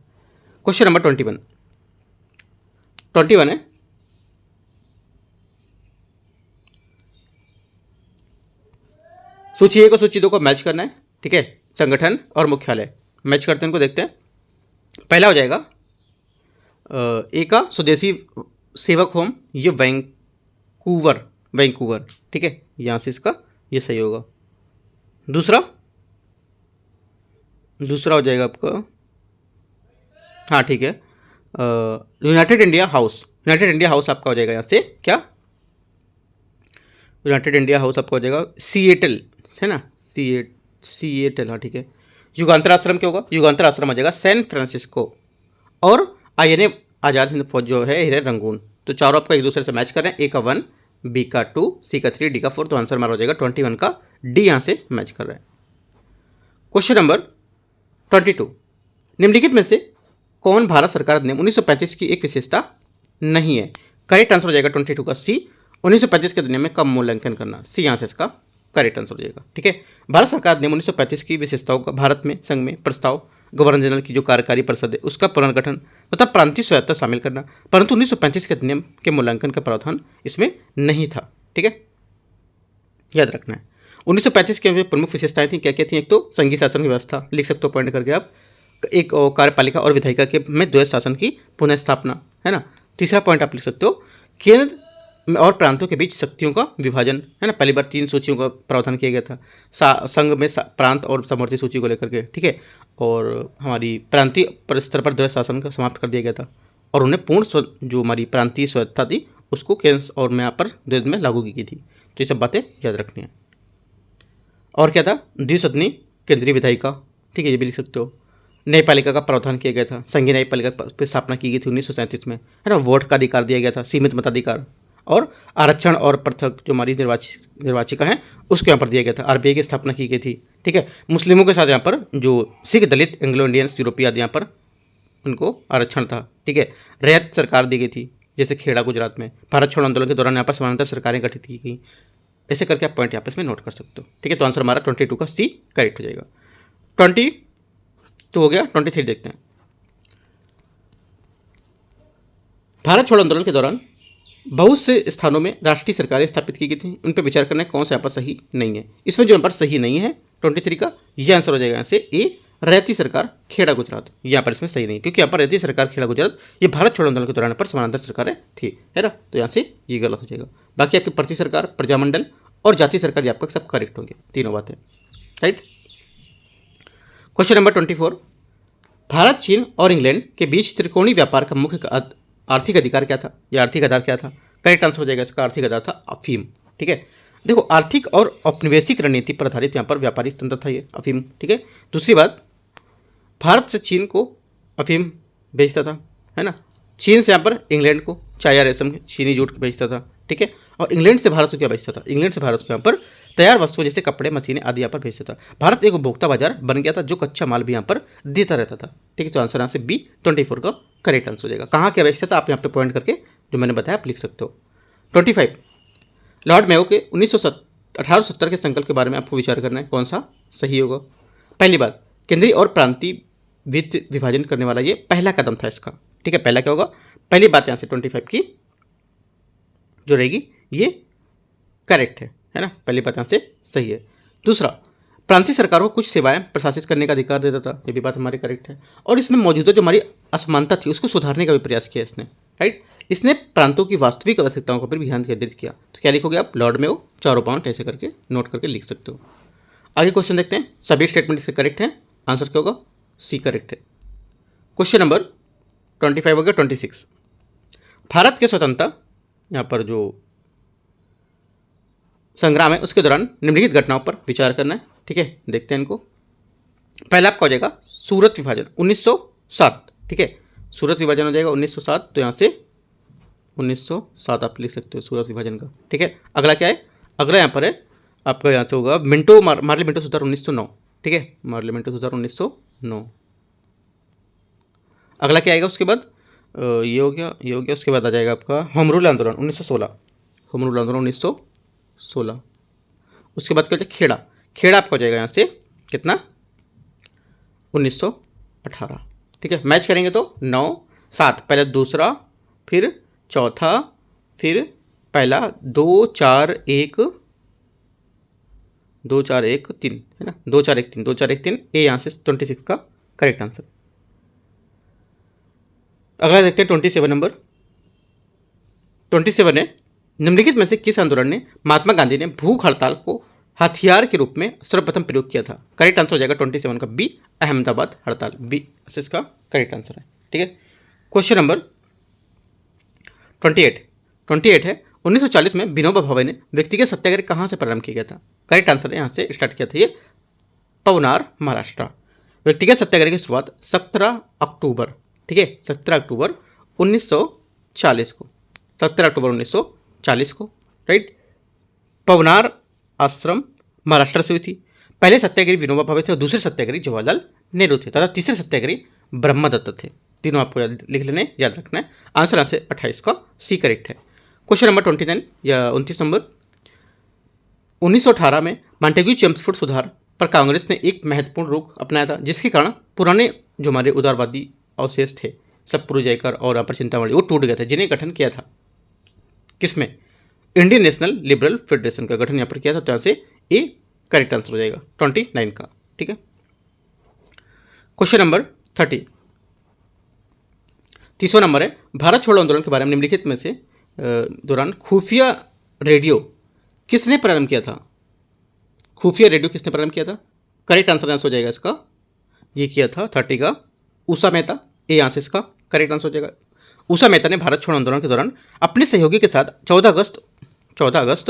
क्वेश्चन नंबर 21 है सूची 1 और सूची 2 को मैच करना है। ठीक है। संगठन और मुख्यालय मैच करते हैं, इनको देखते हैं। पहला हो जाएगा ए का स्वदेशी सेवक होम, ये वैंकूवर। ठीक है, यहाँ से इसका ये सही होगा। दूसरा हो जाएगा आपका, हाँ ठीक है, यूनाइटेड इंडिया हाउस आपका हो जाएगा यहाँ से क्या? यूनाइटेड इंडिया हाउस आपका हो जाएगा सिएटल, है ना, सिएटल। हाँ ठीक है। युगांतर आश्रम क्या होगा? युगांतर आश्रम हो जाएगा सैन फ्रांसिस्को। और INA आज़ाद हिंद फौज जो है हिरन रंगून। तो चारों आपका एक दूसरे से मैच कर रहे हैं, ए का 1, बी का 2, सी का 3, डी का 4। तो आंसर हमारा हो जाएगा 21 का डी, यहाँ से मैच कर रहा है। क्वेश्चन नंबर 22, निम्नलिखित में से कौन भारत सरकार अधिनियम 1935 की एक विशेषता नहीं है? करेक्ट आंसर हो जाएगा 22 का सी, 1935 के अधिनियम में कम मूल्यांकन करना, सी यहाँ से इसका करेक्ट आंसर हो जाएगा। ठीक है। भारत सरकार अधिनियम 1935 की विशेषताओं का भारत में संघ में प्रस्ताव, गवर्नर जनरल की जो कार्यकारी परिषद है उसका पुनर्गठन तथा प्रांतीय स्वायत्तता शामिल करना, परंतु 1935 के अधिनियम के मूल्यांकन का प्रावधान इसमें नहीं था। ठीक है, याद रखना है। 1935 के प्रमुख विशेषताएं थी, क्या क्या थी? एक तो संघीय शासन की व्यवस्था, लिख सकते हो पॉइंट करके आप। एक कार्यपालिका और विधायिका के में द्वैध शासन की पुनः स्थापना, है ना। तीसरा पॉइंट आप लिख सकते हो केंद्र और प्रांतों के बीच शक्तियों का विभाजन, है ना। पहली बार 3 सूचियों का प्रावधान किया गया था संघ में, प्रांत और समवर्ती सूची को लेकर के। ठीक है। और हमारी प्रांतीय स्तर पर द्वैध शासन का समाप्त कर दिया गया था और उन्हें पूर्ण जो हमारी प्रांतीय स्वायत्तता थी उसको केंद्र और में यहाँ पर द्वैध में लागू की थी। तो ये सब बातें याद रखनी है। और क्या था? द्विसदनी केंद्रीय विधायिका, ठीक है, ये भी लिख सकते हो। न्यायपालिका का प्रावधान किया गया था, संघीय न्यायपालिका की स्थापना की गई थी 1937 में, है ना। वोट का अधिकार दिया गया था, सीमित मताधिकार, और आरक्षण और पृथक जो हमारी निर्वाचिका हैं उसके यहाँ पर दिया गया था। आरबीआई की स्थापना की गई थी, ठीक है। मुस्लिमों के साथ यहाँ पर जो सिख, दलित, एंग्लो इंडियंस, यूरोपीय आदि यहाँ पर उनको आरक्षण था, ठीक है। रैयत सरकार दी गई थी, जैसे खेड़ा गुजरात में। भारत छोड़ो आंदोलन के दौरान यहाँ पर समानांतर सरकारें गठित की गई। ऐसे करके आप पॉइंट यहाँ पर इसमें नोट कर सकते हो, ठीक है। तो आंसर हमारा 22 का सी करेक्ट हो जाएगा। 22 हो गया, 23 देखते हैं। भारत छोड़ो आंदोलन के दौरान बहुत से स्थानों में राष्ट्रीय सरकारें स्थापित की गई थी, उन पर विचार करना है कौन सा यहाँ पर सही नहीं है। इसमें जो यहाँ पर सही नहीं है 23 का, यह आंसर हो जाएगा यहाँ से ए, रैयती सरकार खेड़ा गुजरात। यहाँ पर इसमें सही नहीं, क्योंकि यहाँ पर रैयती सरकार खेड़ा गुजरात ये भारत छोड़ो आंदोलन के दौरान पर समानांतर सरकारें थी, है ना। तो यहाँ से ये गलत हो जाएगा। बाकी आपकी प्रति सरकार, प्रजामंडल और जाति सरकार ये आपका सब करेक्ट होंगे, तीनों बातें, राइट। क्वेश्चन नंबर 24, भारत, चीन और इंग्लैंड के बीच त्रिकोणीय व्यापार का मुख्य आर्थिक अधिकार क्या था, या आर्थिक आधार क्या था। करेक्ट आंसर हो जाएगा इसका, आर्थिक आधार था अफीम, ठीक है। देखो, आर्थिक और औपनिवेशिक रणनीति पर आधारित यहाँ पर व्यापारिक तंत्र था ये अफीम, ठीक है। दूसरी बात, भारत से चीन को अफीम बेचता था, है ना। चीन से यहाँ पर इंग्लैंड को चाय या रेशम, चीनी जूट बेचता था, ठीक है। और इंग्लैंड से भारत को क्या बेचता था, इंग्लैंड से भारत को यहाँ पर तैयार वस्तुओं जैसे कपड़े, मशीनें आदि यहाँ पर भेजता था। भारत एक उपभोक्ता बाजार बन गया था, जो कच्चा माल भी यहाँ पर देता रहता था, ठीक है। तो आंसर यहाँ से बी 24 का करेक्ट आंसर हो जाएगा। कहाँ क्या बेचता था आप यहाँ पे पॉइंट करके जो मैंने बताया आप लिख सकते हो। 25, लॉर्ड मेयो के 1870 के संकल्प के बारे में आपको विचार करना है, कौन सा सही होगा। पहली बात, केंद्रीय और प्रांतीय वित्त विभाजन करने वाला ये पहला कदम था इसका, ठीक है। पहला क्या होगा, पहली बात यहाँ से 25 की जो रहेगी ये करेक्ट है ना। पहली बात यहाँ से सही है। दूसरा, प्रांतीय सरकारों को कुछ सेवाएं प्रशासित करने का अधिकार देता था, ये भी बात हमारी करेक्ट है। और इसमें मौजूदा जो हमारी असमानता थी उसको सुधारने का भी प्रयास किया इसने, राइट। इसने प्रांतों की वास्तविक आवश्यकताओं पर भी ध्यान केंद्रित किया। तो क्या लिखोगे आप, लॉर्ड मेयो, चारों पॉइंट ऐसे करके नोट करके लिख सकते हो। आगे क्वेश्चन देखते हैं, सभी स्टेटमेंट इसके करेक्ट हैं, आंसर क्या होगा, सी करेक्ट है। क्वेश्चन नंबर 25 हो गया। 26, भारत के स्वतंत्रता यहाँ पर जो संग्राम है उसके दौरान निम्नलिखित घटनाओं पर विचार करना है, ठीक है। देखते हैं इनको। पहला आपका हो जाएगा सूरत विभाजन 1907, ठीक है। सूरत विभाजन हो जाएगा 1907, तो यहाँ से 1907 आप लिख सकते हो सूरत विभाजन का, ठीक है। अगला क्या है, अगला यहाँ पर है आपका, यहाँ से होगा मिंटो मार्ले मिंटो सुधार 1909, ठीक है। मार्ले मिंटो सुधार 1909। अगला क्या आएगा उसके बाद, ये हो गया, ये हो गया। उसके बाद आ जाएगा आपका होम रूल आंदोलन 1916, होम रूल आंदोलन 1916। उसके बाद क्या हो जाएगा, खेड़ा, खेड़ा आपका हो जाएगा यहाँ से कितना, 1918, ठीक है। मैच करेंगे तो 9 7, पहले दूसरा, फिर चौथा, फिर पहला, 2 4 1 2 4 1 3, है ना। 2 4 1 3, 2 4 1 3, ए यहाँ से 26 का करेक्ट आंसर। अगला देखते हैं 27 नंबर। 27 है, निम्नलिखित में से किस आंदोलन ने महात्मा गांधी ने भूख हड़ताल को हथियार के रूप में सर्वप्रथम प्रयोग किया था। करेक्ट आंसर हो जाएगा 27 का बी, अहमदाबाद हड़ताल, बी इसका करेक्ट आंसर है, ठीक है। क्वेश्चन नंबर 28 है, 1940 में विनोबा भावे ने व्यक्तिगत सत्याग्रह कहाँ से प्रारंभ किया गया था। करेक्ट आंसर है यहाँ से स्टार्ट किया था ये पवनार, महाराष्ट्र। व्यक्तिगत सत्याग्रह की शुरुआत 17 अक्टूबर, ठीक है, 17 अक्टूबर 1940 को, 17 अक्टूबर 1940 को, राइट। पवनार आश्रम महाराष्ट्र से हुई थी। पहले सत्याग्रही विनोबा भावे थे और दूसरे सत्याग्रही जवाहरलाल नेहरू थे तथा तीसरे सत्याग्रही ब्रह्मदत्त थे। तीनों आपको लिख लेने, याद रखना है। आंसर यहाँ से 28 का सी करेक्ट है। क्वेश्चन नंबर 29 या 29 नंबर, 1918 में मॉन्टेग्यू चेम्सफोर्ड सुधार पर कांग्रेस ने एक महत्वपूर्ण रुख अपनाया था, जिसके कारण पुराने जो हमारे उदारवादी अवशेष थे सतपुर जयकर और अपर चिंतामणि वो टूट गए थे, जिन्हें गठन किया था किसमें, इंडियन नेशनल लिबरल फेडरेशन का गठन यहाँ पर किया था। तो यहाँ से ए करेक्ट आंसर हो जाएगा 29 का, ठीक है। क्वेश्चन नंबर 30 नंबर है, भारत छोड़ो आंदोलन के बारे में निम्नलिखित में से दौरान खुफिया रेडियो किसने प्रारंभ किया था। खुफिया रेडियो किसने प्रारंभ किया था। करेक्ट आंसर हो जाएगा इसका, ये किया था 30 का उषा मेहता, ए यहाँ से इसका करेक्ट आंसर हो जाएगा। उषा मेहता ने भारत छोड़ो आंदोलन के दौरान अपने सहयोगी के साथ 14 अगस्त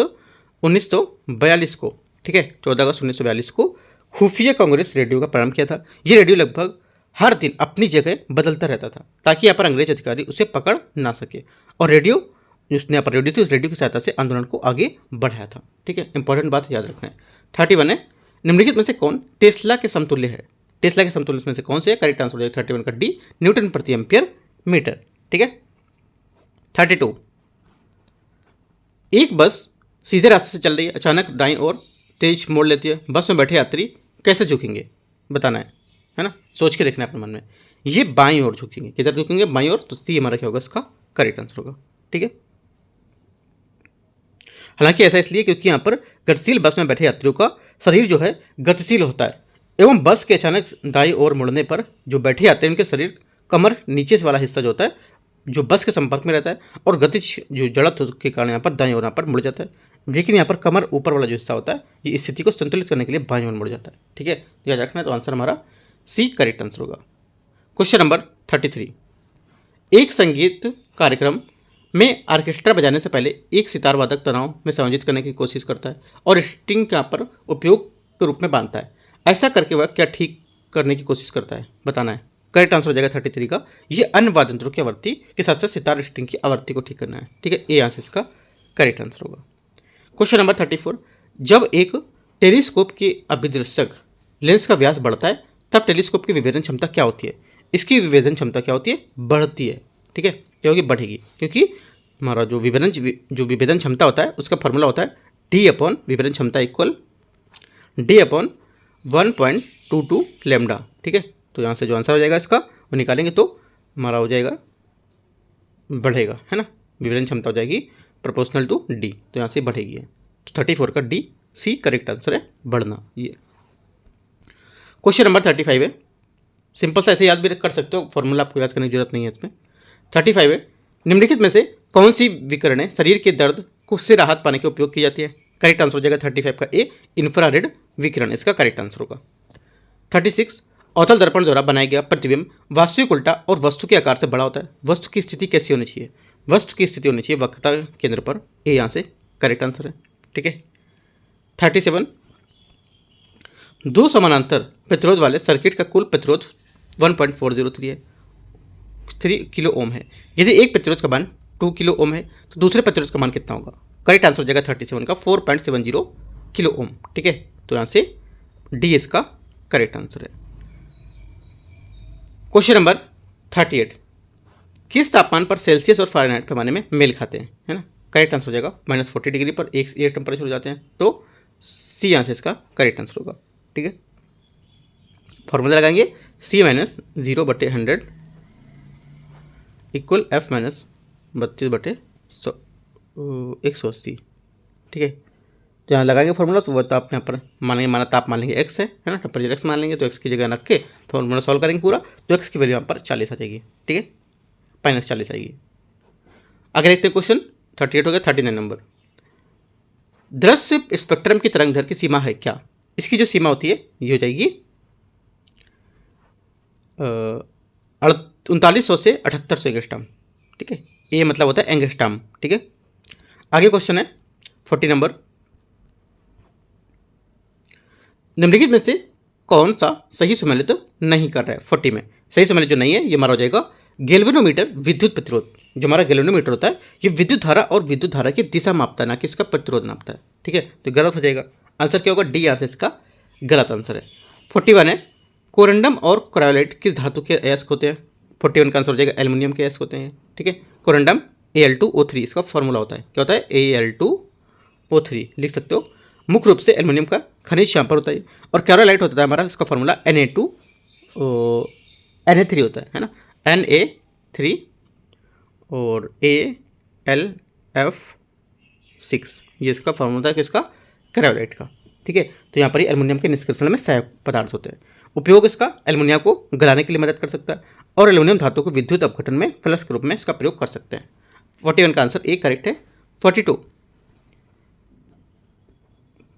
1942 को, ठीक है, 14 अगस्त 1942 को खुफिया कांग्रेस रेडियो का प्रारंभ किया था। ये रेडियो लगभग हर दिन अपनी जगह बदलता रहता था ताकि यहाँ पर अंग्रेज अधिकारी उसे पकड़ ना सके, और रेडियो जिसने यहाँ पर रेडियो थी उस रेडियो की सहायता से आंदोलन को आगे बढ़ाया था। ठीक है, इंपॉर्टेंट बात याद रखना है। 31 है, निम्नलिखित में से कौन टेस्ला के समतुल्य है? टेस्ला के समतुल्य में से कौन से? करेक्ट आंसर हो जाएगा 31 का डी, न्यूटन प्रति एम्पियर मीटर। ठीक है। 32, एक बस सीधे रास्ते से चल रही है, अचानक दाईं ओर तेज मोड़ लेती है, बस में बैठे यात्री कैसे झुकेंगे बताना है ना, सोच के देखना है अपने मन में। ये बाईं ओर झुकेंगे, किधर झुकेंगे? बाईं ओर, तो सी हमारा क्या होगा इसका करेक्ट आंसर होगा। ठीक है, हालांकि ऐसा इसलिए क्योंकि यहाँ पर गतिशील बस में बैठे यात्रियों का शरीर जो है गतिशील होता है, एवं बस के अचानक दाईं ओर मुड़ने पर जो बैठे यात्री हैं उनके शरीर कमर नीचे से वाला हिस्सा जो होता है जो बस के संपर्क में रहता है और गतिज जो जड़त के कारण यहाँ पर दाईं ओर यहाँ पर मुड़ जाता है, लेकिन यहाँ पर कमर ऊपर वाला जो हिस्सा होता है ये स्थिति को संतुलित करने के लिए बाईं ओर मुड़ जाता है। ठीक है, याद रखना है। तो आंसर हमारा सी करेक्ट आंसर होगा। क्वेश्चन नंबर 33, एक संगीत कार्यक्रम में ऑर्केस्ट्रा बजाने से पहले एक सितार वादक तनाव में समायोजित करने की कोशिश करता है और स्ट्रिंग के यहाँ पर उपयोग के रूप में बांधता है। ऐसा करके वह क्या ठीक करने की कोशिश करता है बताना है। करेक्ट आंसर हो जाएगा 33 का, ये अन्य वाद्य यंत्रों की आवृत्ति के साथ साथ सितार स्ट्रिंग की आवृत्ति को ठीक करना है। ठीक है, ए आंसर इसका करेक्ट आंसर होगा। क्वेश्चन नंबर 34, जब एक टेलीस्कोप की अभिदर्शक लेंस का व्यास बढ़ता है तब टेलीस्कोप की विभेदन क्षमता क्या होती है? इसकी विभेदन क्षमता क्या होती है? बढ़ती है। ठीक है, क्या होगी? बढ़ेगी, क्योंकि हमारा जो विभेदन क्षमता होता है उसका फॉर्मूला होता है डी अपॉन विभेदन क्षमता इक्वल डी अपॉन 1.22 लेमडा। ठीक है, तो यहाँ से जो आंसर हो जाएगा इसका वो निकालेंगे तो हमारा हो जाएगा बढ़ेगा, है ना, विभेदन क्षमता हो जाएगी प्रोपोर्शनल टू डी, तो यहाँ से बढ़ेगी है। तो 34 का डी सी करेक्ट आंसर है, बढ़ना। ये क्वेश्चन नंबर 35 है, सिंपल सा ऐसे याद भी कर सकते हो, फॉर्मूला आपको याद करने की जरूरत नहीं है इसमें। 35 है, निम्नलिखित में से कौन सी विकिरणें शरीर के दर्द को से राहत पाने के उपयोग की जाती है? करेक्ट आंसर हो जाएगा 35 का ए, इंफ्रारेड विकिरण इसका करेक्ट आंसर होगा। 36, अवतल दर्पण द्वारा बनाया गया प्रतिबिंब वास्तविक उल्टा और वस्तु के आकार से बड़ा होता है, वस्तु की स्थिति कैसी होनी चाहिए? वस्तु की स्थिति होनी चाहिए वक्रता केंद्र पर, ए यहाँ से करेक्ट आंसर है। ठीक है। 37, दो समानांतर प्रतिरोध वाले सर्किट का कुल प्रतिरोध 1.403 है, 3 किलो ओम है। यदि एक प्रतिरोध का मान 2 किलो ओम है तो दूसरे प्रतिरोध का मान कितना होगा? करेक्ट आंसर हो जाएगा 37 का 4.70 किलो ओम। ठीक है, तो यहाँ से डी इसका करेक्ट आंसर है। क्वेश्चन नंबर 38, किस तापमान पर सेल्सियस और फ़ारेनहाइट पैमाने में मेल खाते हैं? है ना, करेक्ट आंसर हो जाएगा -40 डिग्री पर एक एयर टेम्परेचर हो जाते हैं, तो सी यहाँ से इसका करेक्ट आंसर होगा। ठीक है, फॉर्मूला लगाएंगे C - 0/100 इक्वल F - 32/180। ठीक है, तो यहाँ लगाएंगे फॉर्मूला, तो वो तो आप यहाँ पर मानेंगे, माना ताप मान लेंगे x है ना, टेम्परेचर x मान लेंगे, तो x की जगह रख के फॉर्मूला सॉल्व करेंगे पूरा, तो x की वैल्यू यहाँ पर 40 आ जाएगी। ठीक है, -40 आएगी। आगे देखते हैं क्वेश्चन 38 हो गया। 39 नंबर, दृश्य स्पेक्ट्रम की तरंग दैर्घ्य की सीमा है क्या? इसकी जो सीमा होती है ये हो जाएगी 3900 से 7800 एंगस्ट्रॉम। ठीक है, ये मतलब होता है एंगस्ट्रॉम। ठीक है, आगे क्वेश्चन है 40 नंबर, निम्नलिखित में से कौन सा सही सम्मिलित नहीं कर रहा है? 40 में सही सम्मिलित जो नहीं है ये हमारा हो जाएगा गैल्वेनोमीटर विद्युत प्रतिरोध। जो हमारा गैल्वेनोमीटर होता है ये विद्युत धारा और विद्युत धारा की दिशा मापता है, ना कि इसका प्रतिरोध नापता है। ठीक है, तो गलत हो जाएगा, आंसर क्या होगा? डी यहाँ से इसका गलत आंसर है। 41 है, कोरंडम और क्रायोलाइट किस धातु के अयस्क होते हैं? 41 का आंसर हो जाएगा एल्युमिनियम के अयस्क होते हैं। ठीक है, कोरंडम Al2O3 इसका फॉर्मूला होता है, क्या होता है? Al2O3 लिख सकते हो। मुख्य रूप से एल्युमिनियम का खनिज यहाँ पर होता है, और क्रायोलाइट होता है हमारा, इसका फॉर्मूला Na3 होता है ना, Na3 और Al(F)6 ये इसका फॉर्मूला है किसका? क्रायोलाइट का। ठीक है, तो यहाँ पर ही एल्युमिनियम के निष्कर्षण में सहायक पदार्थ होते हैं। उपयोग इसका एल्युमिनियम को गलाने के लिए मदद कर सकता है और एल्युमिनियम धातु को विद्युत अपघटन में फ्लक्स के रूप में इसका प्रयोग कर सकते हैं। 41 का आंसर ए करेक्ट है। 42,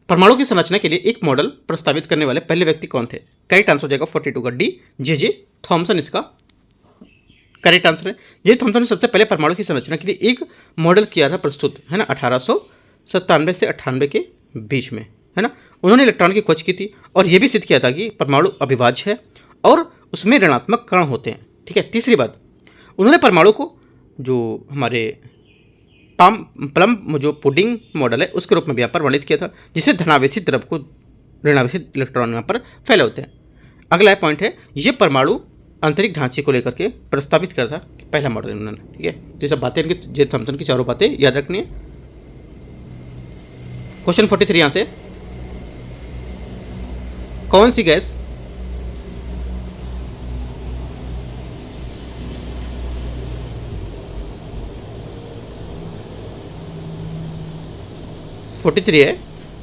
परमाणु की संरचना के लिए एक मॉडल प्रस्तावित करने वाले पहले व्यक्ति कौन थे? करेक्ट आंसर हो जाएगा 42 का डी, जे थॉमसन इसका करेक्ट आंसर है। जे थॉमसन ने सबसे पहले परमाणु की संरचना के लिए एक मॉडल किया था प्रस्तुत, है ना, 1897 से 98 के बीच में। है ना। उन्होंने इलेक्ट्रॉन की खोज की थी और ये भी सिद्ध किया था कि परमाणु अविभाज्य है और उसमें ऋणात्मक कण होते हैं, ठीक है। तीसरी बात, उन्होंने परमाणु को जो हमारे प्लम जो पुडिंग मॉडल है उसके रूप में भी यहाँ पर वर्णित किया था, जिसे धनावेशित द्रव को ऋणावेशित इलेक्ट्रॉन यहाँ पर फैले होते हैं। अगला पॉइंट है, ये परमाणु आंतरिक ढांचे को लेकर के प्रस्तावित किया था पहला मॉडल उन्होंने, ठीक है। तो ये सब बातें इनकी जे थॉम्सन की चारों बातें याद रखनी है। क्वेश्चन 43 यहाँ से, कौन सी गैस है,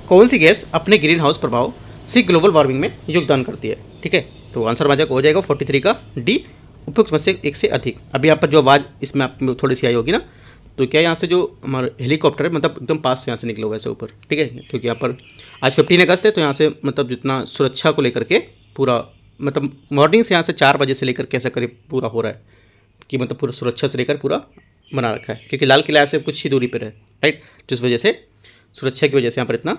कौन सी गैस अपने ग्रीन हाउस प्रभाव से ग्लोबल वार्मिंग में योगदान करती है, ठीक है। तो आंसर हो जाएगा 43 का डी, उपयुक्त में से एक से अधिक। अभी यहाँ पर जो आवाज़ इसमें आप थोड़ी सी आई होगी ना, तो क्या यहाँ से जो हमारा हेलीकॉप्टर है मतलब एकदम पास से यहाँ से निकले हुए ऐसे ऊपर, ठीक है। क्योंकि यहाँ पर आज 15 अगस्त है, तो यहाँ से मतलब जितना सुरक्षा को लेकर के पूरा मतलब मॉर्निंग से यहाँ से 4 बजे से लेकर के ऐसा करीब पूरा हो रहा है कि मतलब पूरा सुरक्षा से लेकर पूरा बना रखा है, क्योंकि लाल किला से कुछ ही दूरी पर है, राइट। जिस वजह से सुरक्षा की वजह से यहाँ पर इतना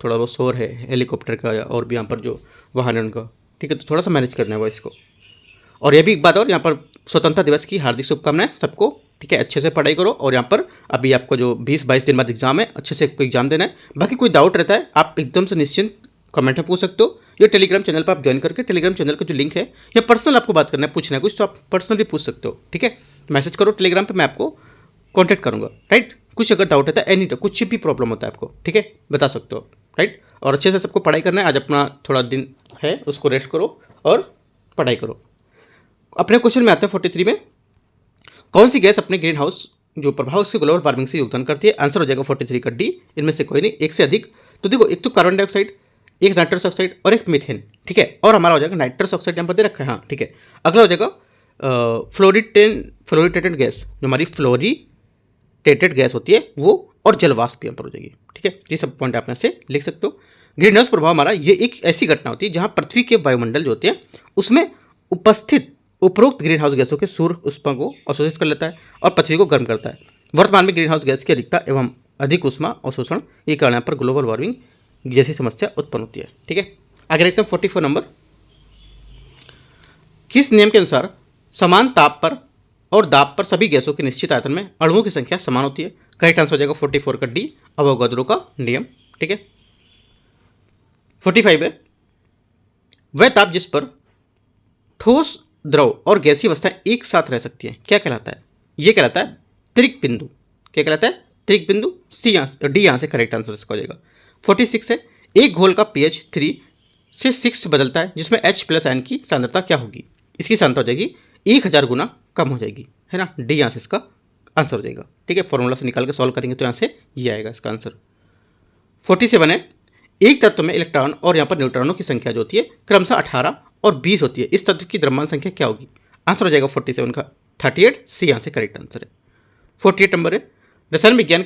थोड़ा बहुत शोर है हेलीकॉप्टर का और भी यहाँ पर जो वाहन है उनका, ठीक है। तो थोड़ा सा मैनेज करना है इसको। और ये भी एक बात और, यहाँ पर स्वतंत्रता दिवस की हार्दिक शुभकामनाएं सबको, ठीक है। अच्छे से पढ़ाई करो और यहाँ पर अभी आपको जो 20-22 दिन बाद एग्जाम है, अच्छे से एग्जाम देना है। बाकी कोई डाउट रहता है आप एकदम से निश्चिंत कमेंट में पूछ सकते हो, या टेलीग्राम चैनल पर आप ज्वाइन करके टेलीग्राम चैनल का जो लिंक है, या पर्सनल आपको बात करना है पूछना है कुछ तो आप पर्सनल भी पूछ सकते हो, ठीक है। मैसेज करो टेलीग्राम पर, मैं आपको कॉन्टैक्ट करूँगा, राइट। कुछ अगर डाउट रहता है एनी टाइम, कुछ भी प्रॉब्लम होता है आपको, ठीक है, बता सकते हो, राइट। और अच्छे से सबको पढ़ाई करना है। आज अपना थोड़ा दिन है उसको रेस्ट करो और पढ़ाई करो। अपने क्वेश्चन में आते हैं 43 में, कौन सी गैस अपने ग्रीन हाउस जो प्रभाव से ग्लोबल वार्मिंग से योगदान करती है। आंसर हो जाएगा 43 का डी, इनमें से कोई नहीं, एक से अधिक। तो देखो, एक तो कार्बन डाइऑक्साइड, एक नाइट्रस ऑक्साइड और एक मीथेन, ठीक है। और हमारा हो जाएगा नाइट्रस ऑक्साइड यहाँ पर दे रखा है, हाँ, ठीक है। अगला हो जाएगा फ्लोरिटेटेड गैस, जो हमारी फ्लोरिटेटेड गैस होती है वो, और जलवाष्प यहाँ पर हो जाएगी, ठीक है। ये सब पॉइंट आप यहाँ से लिख सकते हो। ग्रीन हाउस प्रभाव हमारा ये एक ऐसी घटना होती है जहाँ पृथ्वी के वायुमंडल जो होते हैं उसमें उपस्थित उपरोक्त ग्रीन हाउस गैसों के सूर्य ऊष्मा को अवशोषित कर लेता है और पृथ्वी को गर्म करता है। वर्तमान में ग्रीन हाउस गैस की अधिकता एवं अधिक ऊष्मा अवशोषण ये कारण पर ग्लोबल वार्मिंग जैसी समस्या उत्पन्न होती है, ठीक है। आगे देखते हैं 44 नंबर, किस नियम के अनुसार समान ताप पर और दाब पर सभी गैसों के निश्चित आयतन में अणुओं की संख्या समान होती है। करेक्ट आंसर हो जाएगा 44 का डी, अवोगाद्रो का नियम, ठीक है। 45 है, वह ताप जिस पर ठोस, द्रव और गैसीय अवस्थाएं एक साथ रह सकती हैं क्या कहलाता है। यह कहलाता है त्रिक बिंदु। क्या कहलाता है? त्रिक बिंदु। डी यहाँ से करेक्ट आंसर इसका हो जाएगा। 46 है, एक घोल का pH 3 से 6 बदलता है जिसमें H+ आयन की सांद्रता क्या होगी। इसकी सांद्रता हो जाएगी 1000 गुना कम हो जाएगी, है ना। डी यहाँ से इसका आंसर हो जाएगा, ठीक है। फॉर्मूला से निकाल के सॉल्व करेंगे तो यहाँ से ये आएगा इसका आंसर। 47 है, एक तत्व में इलेक्ट्रॉन और यहाँ पर न्यूट्रॉनों की संख्या जो होती है क्रमशः 18 और 20 होती है। इस तत्व की द्रव्यमान संख्या क्या होगी? आंसर हो जाएगा 47 का 38। सी यहाँ से करेक्ट आंसर है। 48 नंबर है, रसायन विज्ञान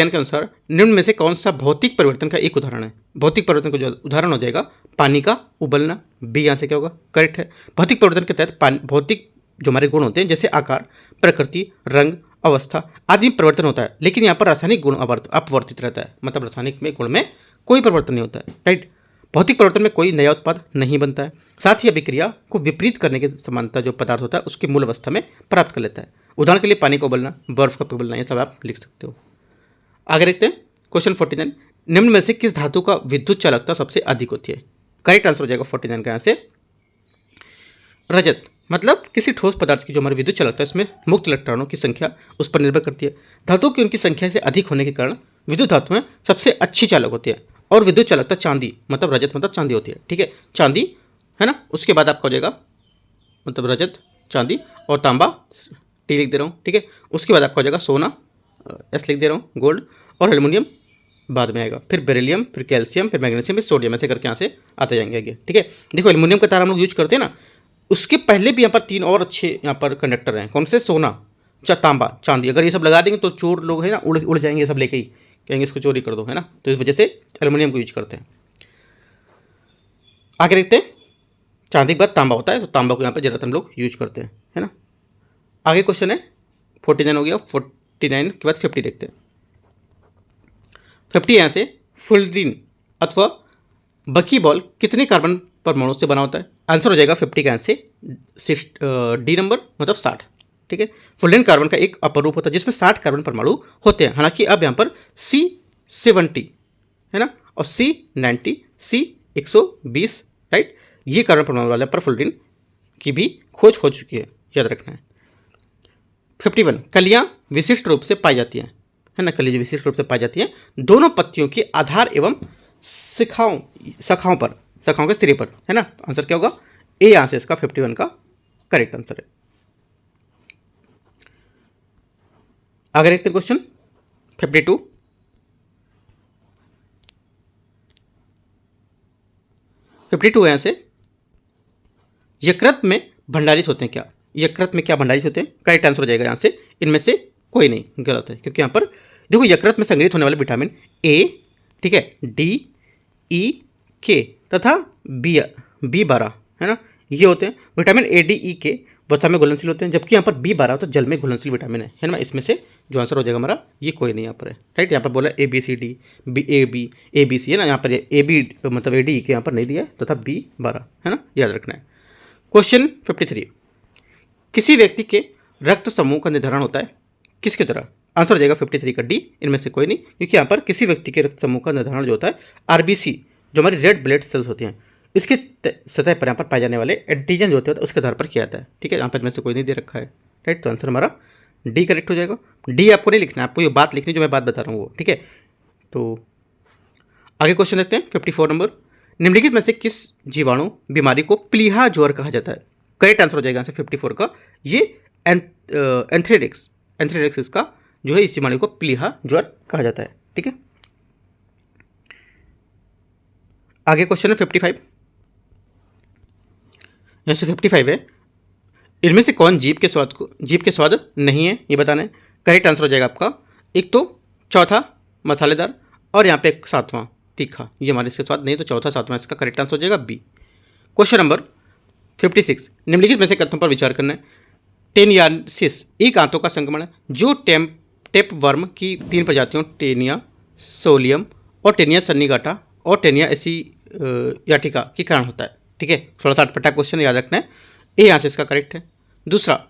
के अनुसार निम्न में से कौन सा भौतिक परिवर्तन का एक उदाहरण है। भौतिक परिवर्तन का जो उदाहरण हो जाएगा पानी का उबलना। बी यहाँ से क्या होगा? करेक्ट है। भौतिक परिवर्तन के तहत भौतिक जो हमारे गुण होते हैं जैसे आकार, प्रकृति, रंग, अवस्था आदि परिवर्तन होता है, लेकिन यहाँ पर रासायनिक गुण अपवर्तित रहता है। मतलब रासायनिक में गुण में कोई परिवर्तन नहीं होता है, राइट। भौतिक परिवर्तन में कोई नया उत्पाद नहीं बनता है, साथ ही अभिक्रिया को विपरीत करने की समानता जो पदार्थ होता है उसकी मूल अवस्था में प्राप्त कर लेता है। उदाहरण के लिए पानी का उबलना, बर्फ का पिघलना, ये सब आप लिख सकते हो। आगे देखते हैं क्वेश्चन 49, निम्न में से किस धातु का विद्युत चालकता सबसे अधिक होती है। करेक्ट आंसर हो जाएगा 49 का यहाँ से रजत। मतलब किसी ठोस पदार्थ की जो हमारी विद्युत चालकता है इसमें मुक्त इलेक्ट्रॉनों की संख्या उस पर निर्भर करती है। धातुओं की उनकी संख्या से अधिक होने के कारण विद्युत धातुएं सबसे अच्छी चालक होती है। और विद्युत चालकता चांदी मतलब रजत मतलब चांदी होती है, ठीक है। चांदी है ना, उसके बाद आपका हो जाएगा मतलब रजत, चांदी और तांबा, टी लिख दे रहा हूँ, ठीक है। उसके बाद आपका हो जाएगा सोना, एस लिख दे रहा हूँ, गोल्ड, और एल्युमिनियम बाद में आएगा, फिर बेरिलियम, फिर कैल्शियम, फिर मैग्नीशियम, फिर सोडियम, ऐसे करके यहाँ से आते जाएंगे आगे, ठीक है। देखो एल्युमिनियम का तार हम लोग यूज करते हैं ना, उसके पहले भी यहाँ पर 3 और अच्छे यहाँ पर कंडक्टर हैं। कौन से? सोना, तांबा, चांदी। अगर ये सब लगा देंगे तो चोर लोग हैं ना उड़ जाएंगे, ये सब लेके ही कहेंगे इसको चोरी कर दो, है ना। तो इस वजह से एल्युमिनियम को यूज करते हैं। आगे देखते हैं, चांदी के बाद तांबा होता है तो तांबा को यहाँ पर ज़्यादातर हम लोग यूज करते हैं, है ना। आगे क्वेश्चन है 49 हो गया, 49 के बाद 50 देखते हैं। 50 यहाँ से फुलरिन अथवा बकीबॉल कितने कार्बन परमाणु से बना होता है? आंसर हो जाएगा 50 का आंसर डी नंबर, मतलब 60। ठीक है, फुलरिन कार्बन का एक अपर रूप होता है जिसमें 60 कार्बन परमाणु होते हैं। हालांकि अब यहाँ पर C70 है ना, और C90, C120, राइट, ये कार्बन परमाणु वाले पर फुलरिन की भी खोज हो चुकी है, याद रखना है। 51 कलियां विशिष्ट रूप से पाई जाती हैं, है ना, कली जो विशिष्ट रूप से पाई जाती हैं दोनों पत्तियों के आधार एवं शाखाओं के सिरे पर, है ना। तो आंसर क्या होगा? ए यहां से इसका 51 का करेक्ट आंसर है। आगे देखते हैं क्वेश्चन 52। यहां से यकृत में भंडारित होते हैं क्या? यकृत में क्या भंडारित होते हैं? करेक्ट आंसर हो जाएगा यहाँ से इनमें से कोई नहीं, गलत है, क्योंकि यहाँ पर देखो यकृत में संग्रहित होने वाले विटामिन ए, ठीक है, डी, ई, के तथा B12, है ना, ये होते हैं। विटामिन ए, डी, ई, के वसा में घुलनशील होते हैं, जबकि यहाँ पर B12 तो जल में घुलनशील विटामिन है ना। इसमें से जो आंसर हो जाएगा हमारा ये कोई नहीं यहाँ पर है, राइट। यहाँ पर बोला ABCD, ABC है ना, यहाँ पर AB मतलब AD के यहाँ पर नहीं दिया है, तथा B12, है ना, याद रखना है। क्वेश्चन 53 किसी व्यक्ति के रक्त समूह का निर्धारण होता है किसके द्वारा? आंसर हो जाएगा 53 का डी, इनमें से कोई नहीं, क्योंकि यहाँ पर किसी व्यक्ति के रक्त समूह का निर्धारण जो होता है RBC, जो हमारी रेड ब्लड सेल्स होती हैं, इसके सतह पर यहाँ पर पाए जाने वाले एंटीजन जो होते हैं उसके आधार पर किया जाता है। ठीक है, यहाँ पर इनमें से कोई नहीं दे रखा है, राइट, तो आंसर हमारा डी करेक्ट हो जाएगा। डी आपको नहीं लिखना है, आपको ये बात लिखनी जो मैं बात बता रहा हूँ वो, ठीक है। तो आगे क्वेश्चन देखते हैं 54 नंबर। निम्नलिखित में से किस जीवाणु बीमारी को प्लीहा ज्वर कहा जाता है? करेक्ट आंसर हो जाएगा आंसर 54 का, ये एंथ्रेडिक्स इसका जो है, इस बीमारी को प्लीहा ज्वर कहा जाता है। ठीक है, आगे क्वेश्चन है 55। यहाँ से 55 है, इनमें से कौन जीभ के स्वाद नहीं है ये बताना है। करेक्ट आंसर हो जाएगा आपका एक तो चौथा मसालेदार, और यहाँ पे एक सातवां तीखा, ये हमारे इसके स्वाद नहीं, तो चौथा सातवां इसका करेक्ट आंसर हो जाएगा बी। क्वेश्चन नंबर 56 निम्नलिखित में से कथनों पर विचार करना है। टेनियासिस एक आंतों का संक्रमण है जो टेप वर्म की 3 प्रजातियों टेनिया सोलियम और टेनिया सन्निगाटा और टेनिया एसियाटिका के कारण होता है। ठीक है, थोड़ा सा अटपटा क्वेश्चन याद रखना है। ए यहाँ से इसका करेक्ट है। दूसरा,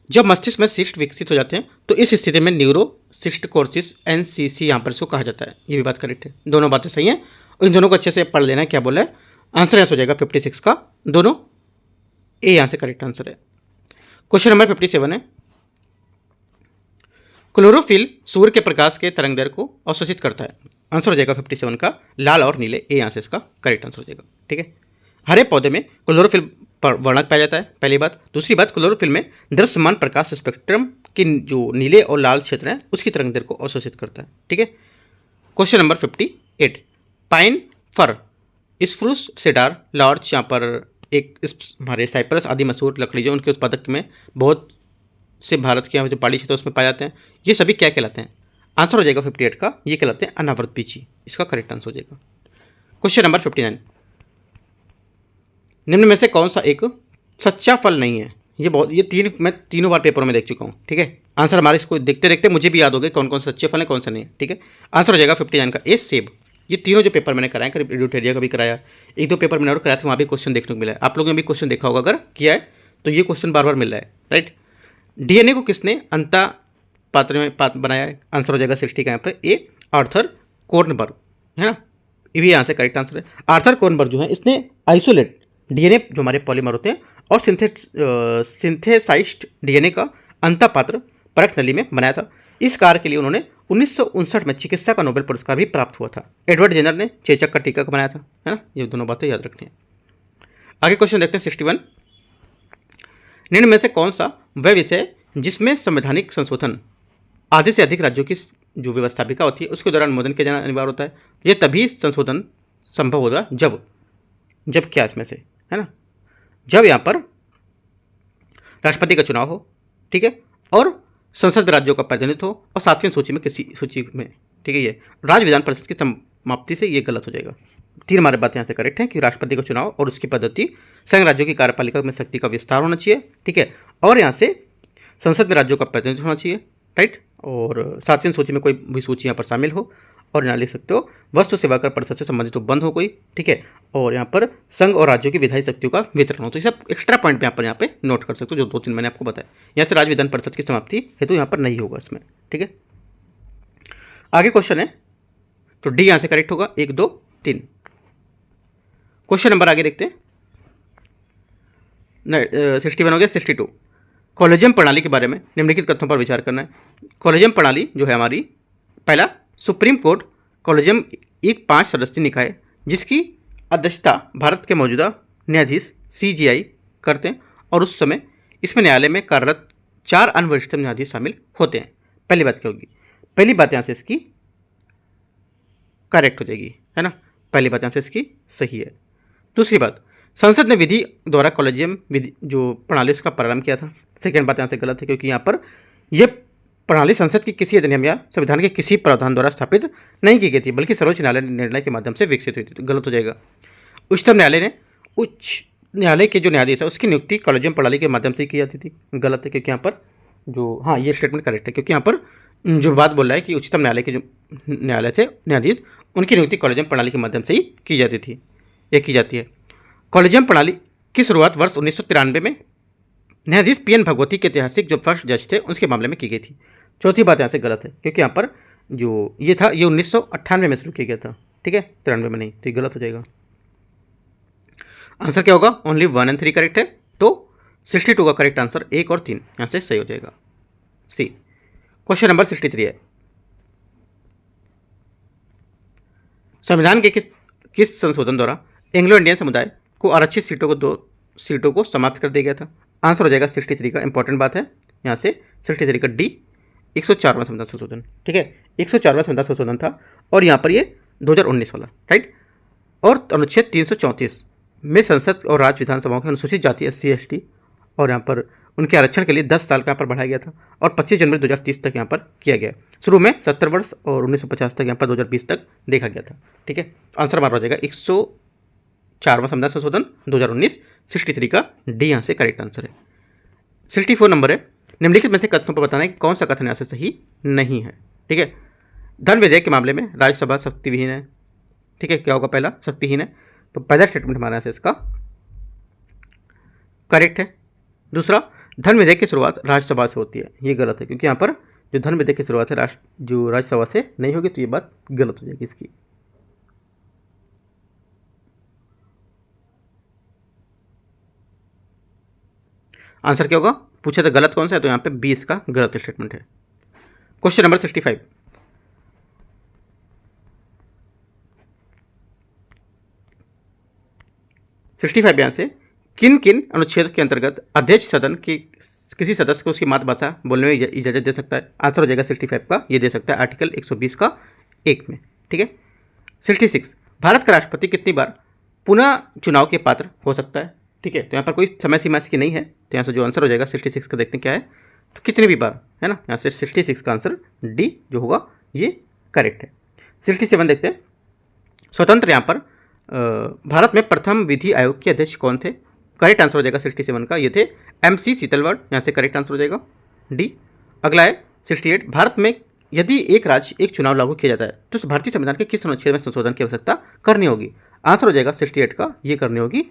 जब मस्तिष्क में सिस्ट विकसित हो जाते हैं तो इस स्थिति में न्यूरोसिस्टकोसिस NCC यहाँ पर इसको कहा जाता है, ये भी बात करेक्ट है। दोनों बातें सही हैं, इन दोनों को अच्छे से पढ़ लेना है क्या बोला है। आंसर यहाँ हो जाएगा 56 का, दोनों ए यहाँ से करेक्ट आंसर है। क्वेश्चन नंबर 57 है, क्लोरोफिल सूर्य के प्रकाश के तरंगदैर्घ्य को अवशोषित करता है। आंसर हो जाएगा 57 का लाल और नीले, ए यहाँ से इसका करेक्ट आंसर हो जाएगा। ठीक है, हरे पौधे में क्लोरोफिल वर्णक पाया जाता है, पहली बात। दूसरी बात, क्लोरोफिल में दृश्यमान प्रकाश स्पेक्ट्रम के जो नीले और लाल क्षेत्र हैं उसकी तरंगदैर्घ्य को अवशोषित करता है। ठीक है, क्वेश्चन नंबर 58, पाइन, फर, स्प्रूस, सेडार, लॉर्च, यहाँ पर एक हमारे साइप्रस आदि मशहूर लकड़ी जो उनके उत्पादक में बहुत से भारत के यहाँ जो पहाड़ी क्षेत्र उसमें पाए जाते हैं, ये सभी क्या कहलाते हैं? आंसर हो जाएगा 58 का, ये कहलाते हैं अनावृत बीजी, इसका करेक्ट आंसर हो जाएगा। क्वेश्चन नंबर 59, निम्न में से कौन सा एक सच्चा फल नहीं है? मैं तीनों बार पेपरों में देख चुका हूँ। ठीक है, आंसर हमारे इसको देखते देखते मुझे भी याद हो गए कौन कौन से सच्चे फल है कौन सा नहीं है। ठीक है, आंसर हो जाएगा 59 का ए, सेब। ये तीनों जो पेपर मैंने कराए, करीब एडुटेरिया का भी कराया, एक दो पेपर मैंने और कराया था, वहाँ भी क्वेश्चन देखने को मिला है। आप लोगों ने भी क्वेश्चन देखा होगा, अगर किया है तो ये क्वेश्चन बार बार मिल रहा है, राइट। DNA को किसने अंता पात्र में बनाया है? आंसर हो जाएगा 60 का यहाँ पर ए, आर्थर कोर्नबर्ग, है ना, ये भी यहाँ से करेक्ट आंसर है। आर्थर कोर्नबर्ग जो है इसने आइसोलेट DNA जो हमारे पॉलीमर होते हैं और सिंथेसाइज्ड DNA का अंता पात्र परख नली में बनाया था। इस कार्य के लिए उन्होंने 1959 में चिकित्सा का नोबेल पुरस्कार भी प्राप्त हुआ था। एडवर्ड जेनर ने चेचक का टीका बनाया था, है ना, ये दोनों बातें याद रखनी है। आगे क्वेश्चन देखते हैं 61, निम्न में से कौन सा वह विषय जिसमें संवैधानिक संशोधन आधे से अधिक राज्यों की जो व्यवस्थापिका होती है उसके दौरान अनुमोदन किया जाना अनिवार्य होता है? यह तभी संशोधन संभव होगा जब क्या इसमें से, है ना, जब यहाँ पर राष्ट्रपति का चुनाव हो, ठीक है, और संसद में राज्यों का प्रतिनिधित्व हो और 7वीं सूची में किसी सूची में, ठीक है, ये राज्य विधान परिषद की समाप्ति से ये गलत हो जाएगा। 3 हमारे बात यहाँ से करेक्ट है कि राष्ट्रपति का चुनाव और उसकी पद्धति, संघ राज्यों की कार्यपालिका में शक्ति का विस्तार होना चाहिए, ठीक है, और यहाँ से संसद में राज्यों का प्रतिनिधित्व होना चाहिए, राइट, और 7वीं सूची में कोई भी सूची यहाँ पर शामिल हो, और यहाँ लिख सकते हो वस्तु सेवा कर परिषद से संबंधित हो बंद हो कोई, ठीक है, और यहाँ पर संघ और राज्यों की विधायी शक्तियों का वितरण हो। तो ये सब एक्स्ट्रा पॉइंट यहाँ पे नोट कर सकते हो, जो 2-3 मैंने आपको बताया। यहाँ से राज्य विधान परिषद की समाप्ति हेतु यहाँ पर नहीं होगा इसमें, ठीक है। आगे क्वेश्चन है, तो डी यहाँ से करेक्ट होगा, 1, 2, 3। क्वेश्चन नंबर आगे देखते हैं, 61 हो गया। 62, कॉलेजियम प्रणाली के बारे में निम्नलिखित तथ्यों पर विचार करना है। कॉलेजियम प्रणाली जो है हमारी, पहला, सुप्रीम कोर्ट कॉलेजियम एक 5 सदस्यीय निकाय जिसकी अध्यक्षता भारत के मौजूदा न्यायाधीश CJI करते हैं, और उस समय इसमें न्यायालय में कार्यरत 4 अन्य वरिष्ठ न्यायाधीश शामिल होते हैं। पहली बात क्या होगी, पहली बात यहाँ से इसकी करेक्ट हो जाएगी, है ना, पहली बात यहाँ से इसकी सही है। दूसरी बात, संसद ने विधि द्वारा कॉलेजियम विधि जो प्रणाली उसका प्रारंभ किया था। सेकेंड बात यहाँ से गलत है, क्योंकि यहाँ पर यह प्रणाली संसद की किसी अधिनियम या संविधान के किसी प्रावधान द्वारा स्थापित नहीं की गई थी, बल्कि सर्वोच्च न्यायालय निर्णय के माध्यम से विकसित हुई थी। तो गलत हो जाएगा। उच्चतम न्यायालय ने, उच्च न्यायालय के जो न्यायाधीश है उसकी नियुक्ति कॉलेजियम प्रणाली के माध्यम से ही की जाती थी। गलत है, क्योंकि यहाँ पर जो, हाँ, ये स्टेटमेंट करेक्ट है, क्योंकि यहाँ पर जो बात बोल रहा है कि उच्चतम न्यायालय के जो न्यायालय थे न्यायाधीश, उनकी नियुक्ति कॉलेजियम प्रणाली के माध्यम से ही की जाती थी, ये की जाती है। कॉलेजियम प्रणाली की शुरुआत वर्ष 1993 में न्यायाधीश PN भगवती के ऐतिहासिक जो फर्स्ट जज थे उसके मामले में की गई थी। चौथी बात यहाँ से गलत है, क्योंकि यहाँ पर जो ये था ये 1998 में शुरू किया गया था, ठीक है, 93 में नहीं, तो ये गलत हो जाएगा। आंसर क्या होगा, ओनली 1 और 3 करेक्ट है, तो 62 का करेक्ट आंसर 1 और 3 यहाँ से सही हो जाएगा, सी। क्वेश्चन नंबर 63 है, संविधान के किस संशोधन द्वारा एंग्लो इंडियन समुदाय को आरक्षित सीटों को 2 सीटों को समाप्त कर दिया गया था। आंसर हो जाएगा 63 का, इंपॉर्टेंट बात है यहाँ से 63 का डी, 104वां संविधान संशोधन, ठीक है, 104वां संविधान संशोधन था, और यहाँ पर ये 2019 वाला, राइट। और अनुच्छेद 334 में संसद और राज्य विधानसभाओं की अनुसूचित जाति SC ST और यहाँ पर उनके आरक्षण के लिए 10 साल का यहाँ पर बढ़ाया गया था, और 25 जनवरी 2030 तक यहाँ पर किया गया। शुरू में 70 वर्ष और 1950 तक, यहाँ पर 2020 तक देखा गया था, ठीक है। आंसर हमारा हो जाएगा 104वां संविधान संशोधन 2019, 63 का डी यहाँ से करेक्ट आंसर है। 64 नंबर है, निम्नलिखित में से कथनों पर बताना है कि कौन सा कथन यहाँ से सही नहीं है, ठीक है। धन विधेयक के मामले में राज्यसभा शक्तिविहीन है, ठीक है, क्या होगा, पहला शक्तिहीन है, तो पहला स्टेटमेंट हमारे यहाँ से इसका करेक्ट है। दूसरा, धन विधेयक की शुरुआत राज्यसभा से होती है, ये गलत है, क्योंकि यहाँ पर जो धन विधेयक की शुरुआत है जो राज्यसभा से नहीं होगी, तो ये बात गलत हो जाएगी इसकी। आंसर क्या होगा, पूछा था गलत कौन सा है, तो यहाँ पे 20 का गलत स्टेटमेंट है। क्वेश्चन नंबर 65, यहाँ से किन किन अनुच्छेद के अंतर्गत अध्यक्ष सदन की किसी सदस्य को उसकी मातृभाषा बोलने में इजाजत दे सकता है। आंसर हो जाएगा 65 का, ये दे सकता है आर्टिकल 120 का 1 में, ठीक है। 66, भारत का राष्ट्रपति कितनी बार पुनः चुनाव के पात्र हो सकता है, ठीक है, तो यहाँ पर कोई समय सीमा इसकी नहीं है, तो यहाँ से जो आंसर हो जाएगा 66 का देखते हैं क्या है, तो कितनी भी बार, है ना, यहाँ से 66 का आंसर डी जो होगा ये करेक्ट है। 67 देखते हैं, स्वतंत्र यहाँ पर भारत में प्रथम विधि आयोग के अध्यक्ष कौन थे। करेक्ट आंसर हो जाएगा 67 का, ये थे MC सीतलवाड़, यहाँ से करेक्ट आंसर हो जाएगा डी। अगला है 68, भारत में यदि एक राज्य एक चुनाव लागू किया जाता है तो भारतीय संविधान के किस अनुच्छेद में संशोधन की आवश्यकता करनी होगी। आंसर हो जाएगा 68 का, ये करनी होगी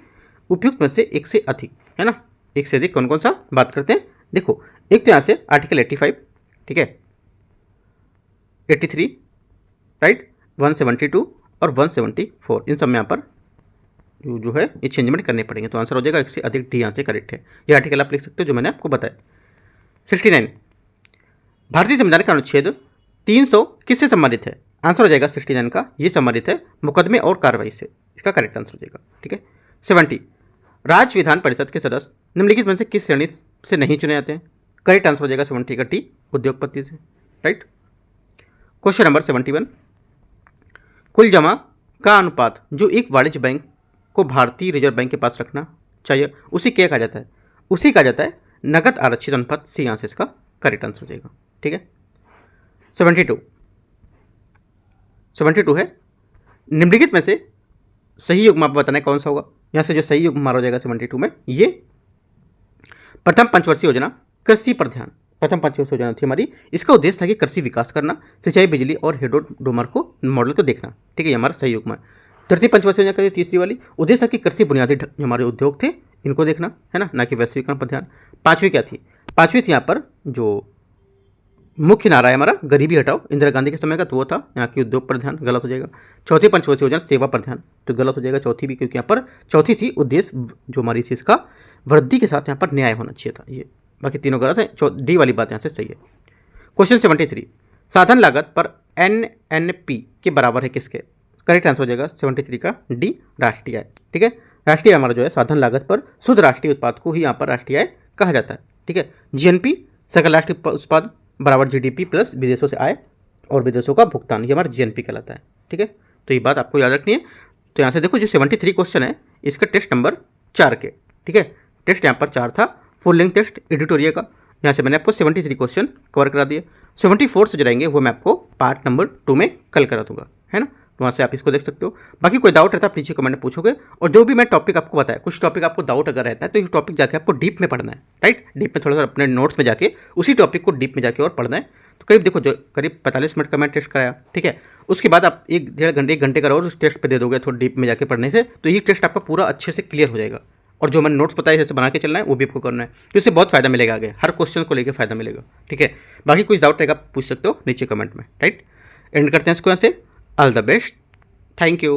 उपयुक्त में से एक से अधिक, है ना, एक से अधिक कौन कौन सा बात करते हैं। देखो, एक तो यहाँ से आर्टिकल 85, ठीक है, 83, राइट, 172 और 174, इन सब में यहाँ पर जो है ये चेंजमेंट करने पड़ेंगे, तो आंसर हो जाएगा एक से अधिक, डी यहाँ से करेक्ट है। ये आर्टिकल आप लिख सकते हो जो मैंने आपको बताया। 69, भारतीय संविधान का अनुच्छेद 300 किससे संबंधित है। आंसर हो जाएगा 69 का, ये संबंधित है मुकदमे और कार्रवाई से, इसका करेक्ट आंसर हो जाएगा, ठीक है। 70, राज्य विधान परिषद के सदस्य निम्नलिखित में से किस श्रेणी से नहीं चुने जाते हैं। करेक्ट आंसर हो जाएगा 70 का टी, उद्योगपति से, राइट। क्वेश्चन नंबर 71, कुल जमा का अनुपात जो एक वाणिज्य बैंक को भारतीय रिजर्व बैंक के पास रखना चाहिए उसी क्या कहा जाता है। उसी कहा जाता है नगद आरक्षित अनुपात, सी यहाँ से इसका करेक्ट आंसर हो जाएगा, ठीक है। 72 है, निम्नलिखित में से सही युग्म आपको बताना है कौन सा होगा। यहाँ से जो सही युग्म मारा हो जाएगा 72 में, ये प्रथम पंचवर्षीय योजना कृषि पर ध्यान, प्रथम पंचवर्षीय योजना थी हमारी। इसका उद्देश्य था कि कृषि विकास करना, सिंचाई, बिजली और हाइड्रोडोमर को मॉडल को देखना। ठीक है, ये हमारा सही युग्म है। तृतीय पंचवर्षीय योजना का तीसरी वाली उद्देश्य था कि कृषि बुनियादी जो हमारे उद्योग थे इनको देखना है ना कि वैश्वीकरण पर ध्यान। पांचवी क्या थी? पांचवी थी यहाँ पर जो मुख्य नारा है हमारा गरीबी हटाओ, इंदिरा गांधी के समय का, तो वो था यहाँ की उद्योग पर ध्यान, गलत हो जाएगा। चौथी पंचवर्षीय योजना सेवा पर ध्यान, तो गलत हो जाएगा चौथी भी, क्योंकि यहाँ पर चौथी थी उद्देश्य जो हमारी चीज़ का वृद्धि के साथ यहाँ पर न्याय होना चाहिए था, ये बाकी तीनों गलत है। डी वाली बात यहाँ से सही है। क्वेश्चन 73, साधन लागत पर NNP के बराबर है किसके? करेक्ट आंसर हो जाएगा 73 का डी, राष्ट्रीय आय। ठीक है, राष्ट्रीय हमारा जो है साधन लागत पर शुद्ध राष्ट्रीय उत्पाद को ही यहाँ पर राष्ट्रीय आय कहा जाता है। ठीक है, GNP सकल राष्ट्रीय उत्पाद बराबर GDP प्लस विदेशों से आय और विदेशों का भुगतान, ये हमारा GNP कहलाता है। ठीक है, तो ये बात आपको याद रखनी है। तो यहाँ से देखो जो 73 क्वेश्चन है इसका टेस्ट नंबर 4 के, ठीक है, टेस्ट यहाँ पर 4 था, फुल लेंथ टेस्ट एडिटोरियल का। यहाँ से मैंने आपको 73 क्वेश्चन कवर करा दिए। 74 से जो रहेंगे वो मैं आपको पार्ट नंबर 2 में कल करा दूंगा, है ना, तो वहाँ से आप इसको देख सकते हो। बाकी कोई डाउट रहता है आप नीचे कमेंट में पूछोगे, और जो भी मैं टॉपिक आपको बताया, कुछ टॉपिक आपको डाउट अगर रहता है तो ये टॉपिक जाके आपको डीप में पढ़ना है, राइट, डीप में थोड़ा सा अपने नोट्स में जाके उसी टॉपिक को डीप में जाके और पढ़ना है। तो करीब देखो जो करीब 45 मिनट का मैं टेस्ट कराया, ठीक है, उसके बाद आप एक घंटे का और उस टेस्ट पे दे दोगे थोड़ा डीप में जाके पढ़ने से, तो ये टेस्ट आपका पूरा अच्छे से क्लियर हो जाएगा। और जो मैंने नोट्स बताया जैसे बना के चलना है वो भी आपको करना है, तो इससे बहुत फायदा मिलेगा, आगे हर क्वेश्चन को लेकर फायदा मिलेगा। ठीक है, बाकी कुछ डाउट रहेगा आप पूछ सकते हो नीचे कमेंट में, राइट। एंड करते हैं इसको यहाँ से। All the best, thank you.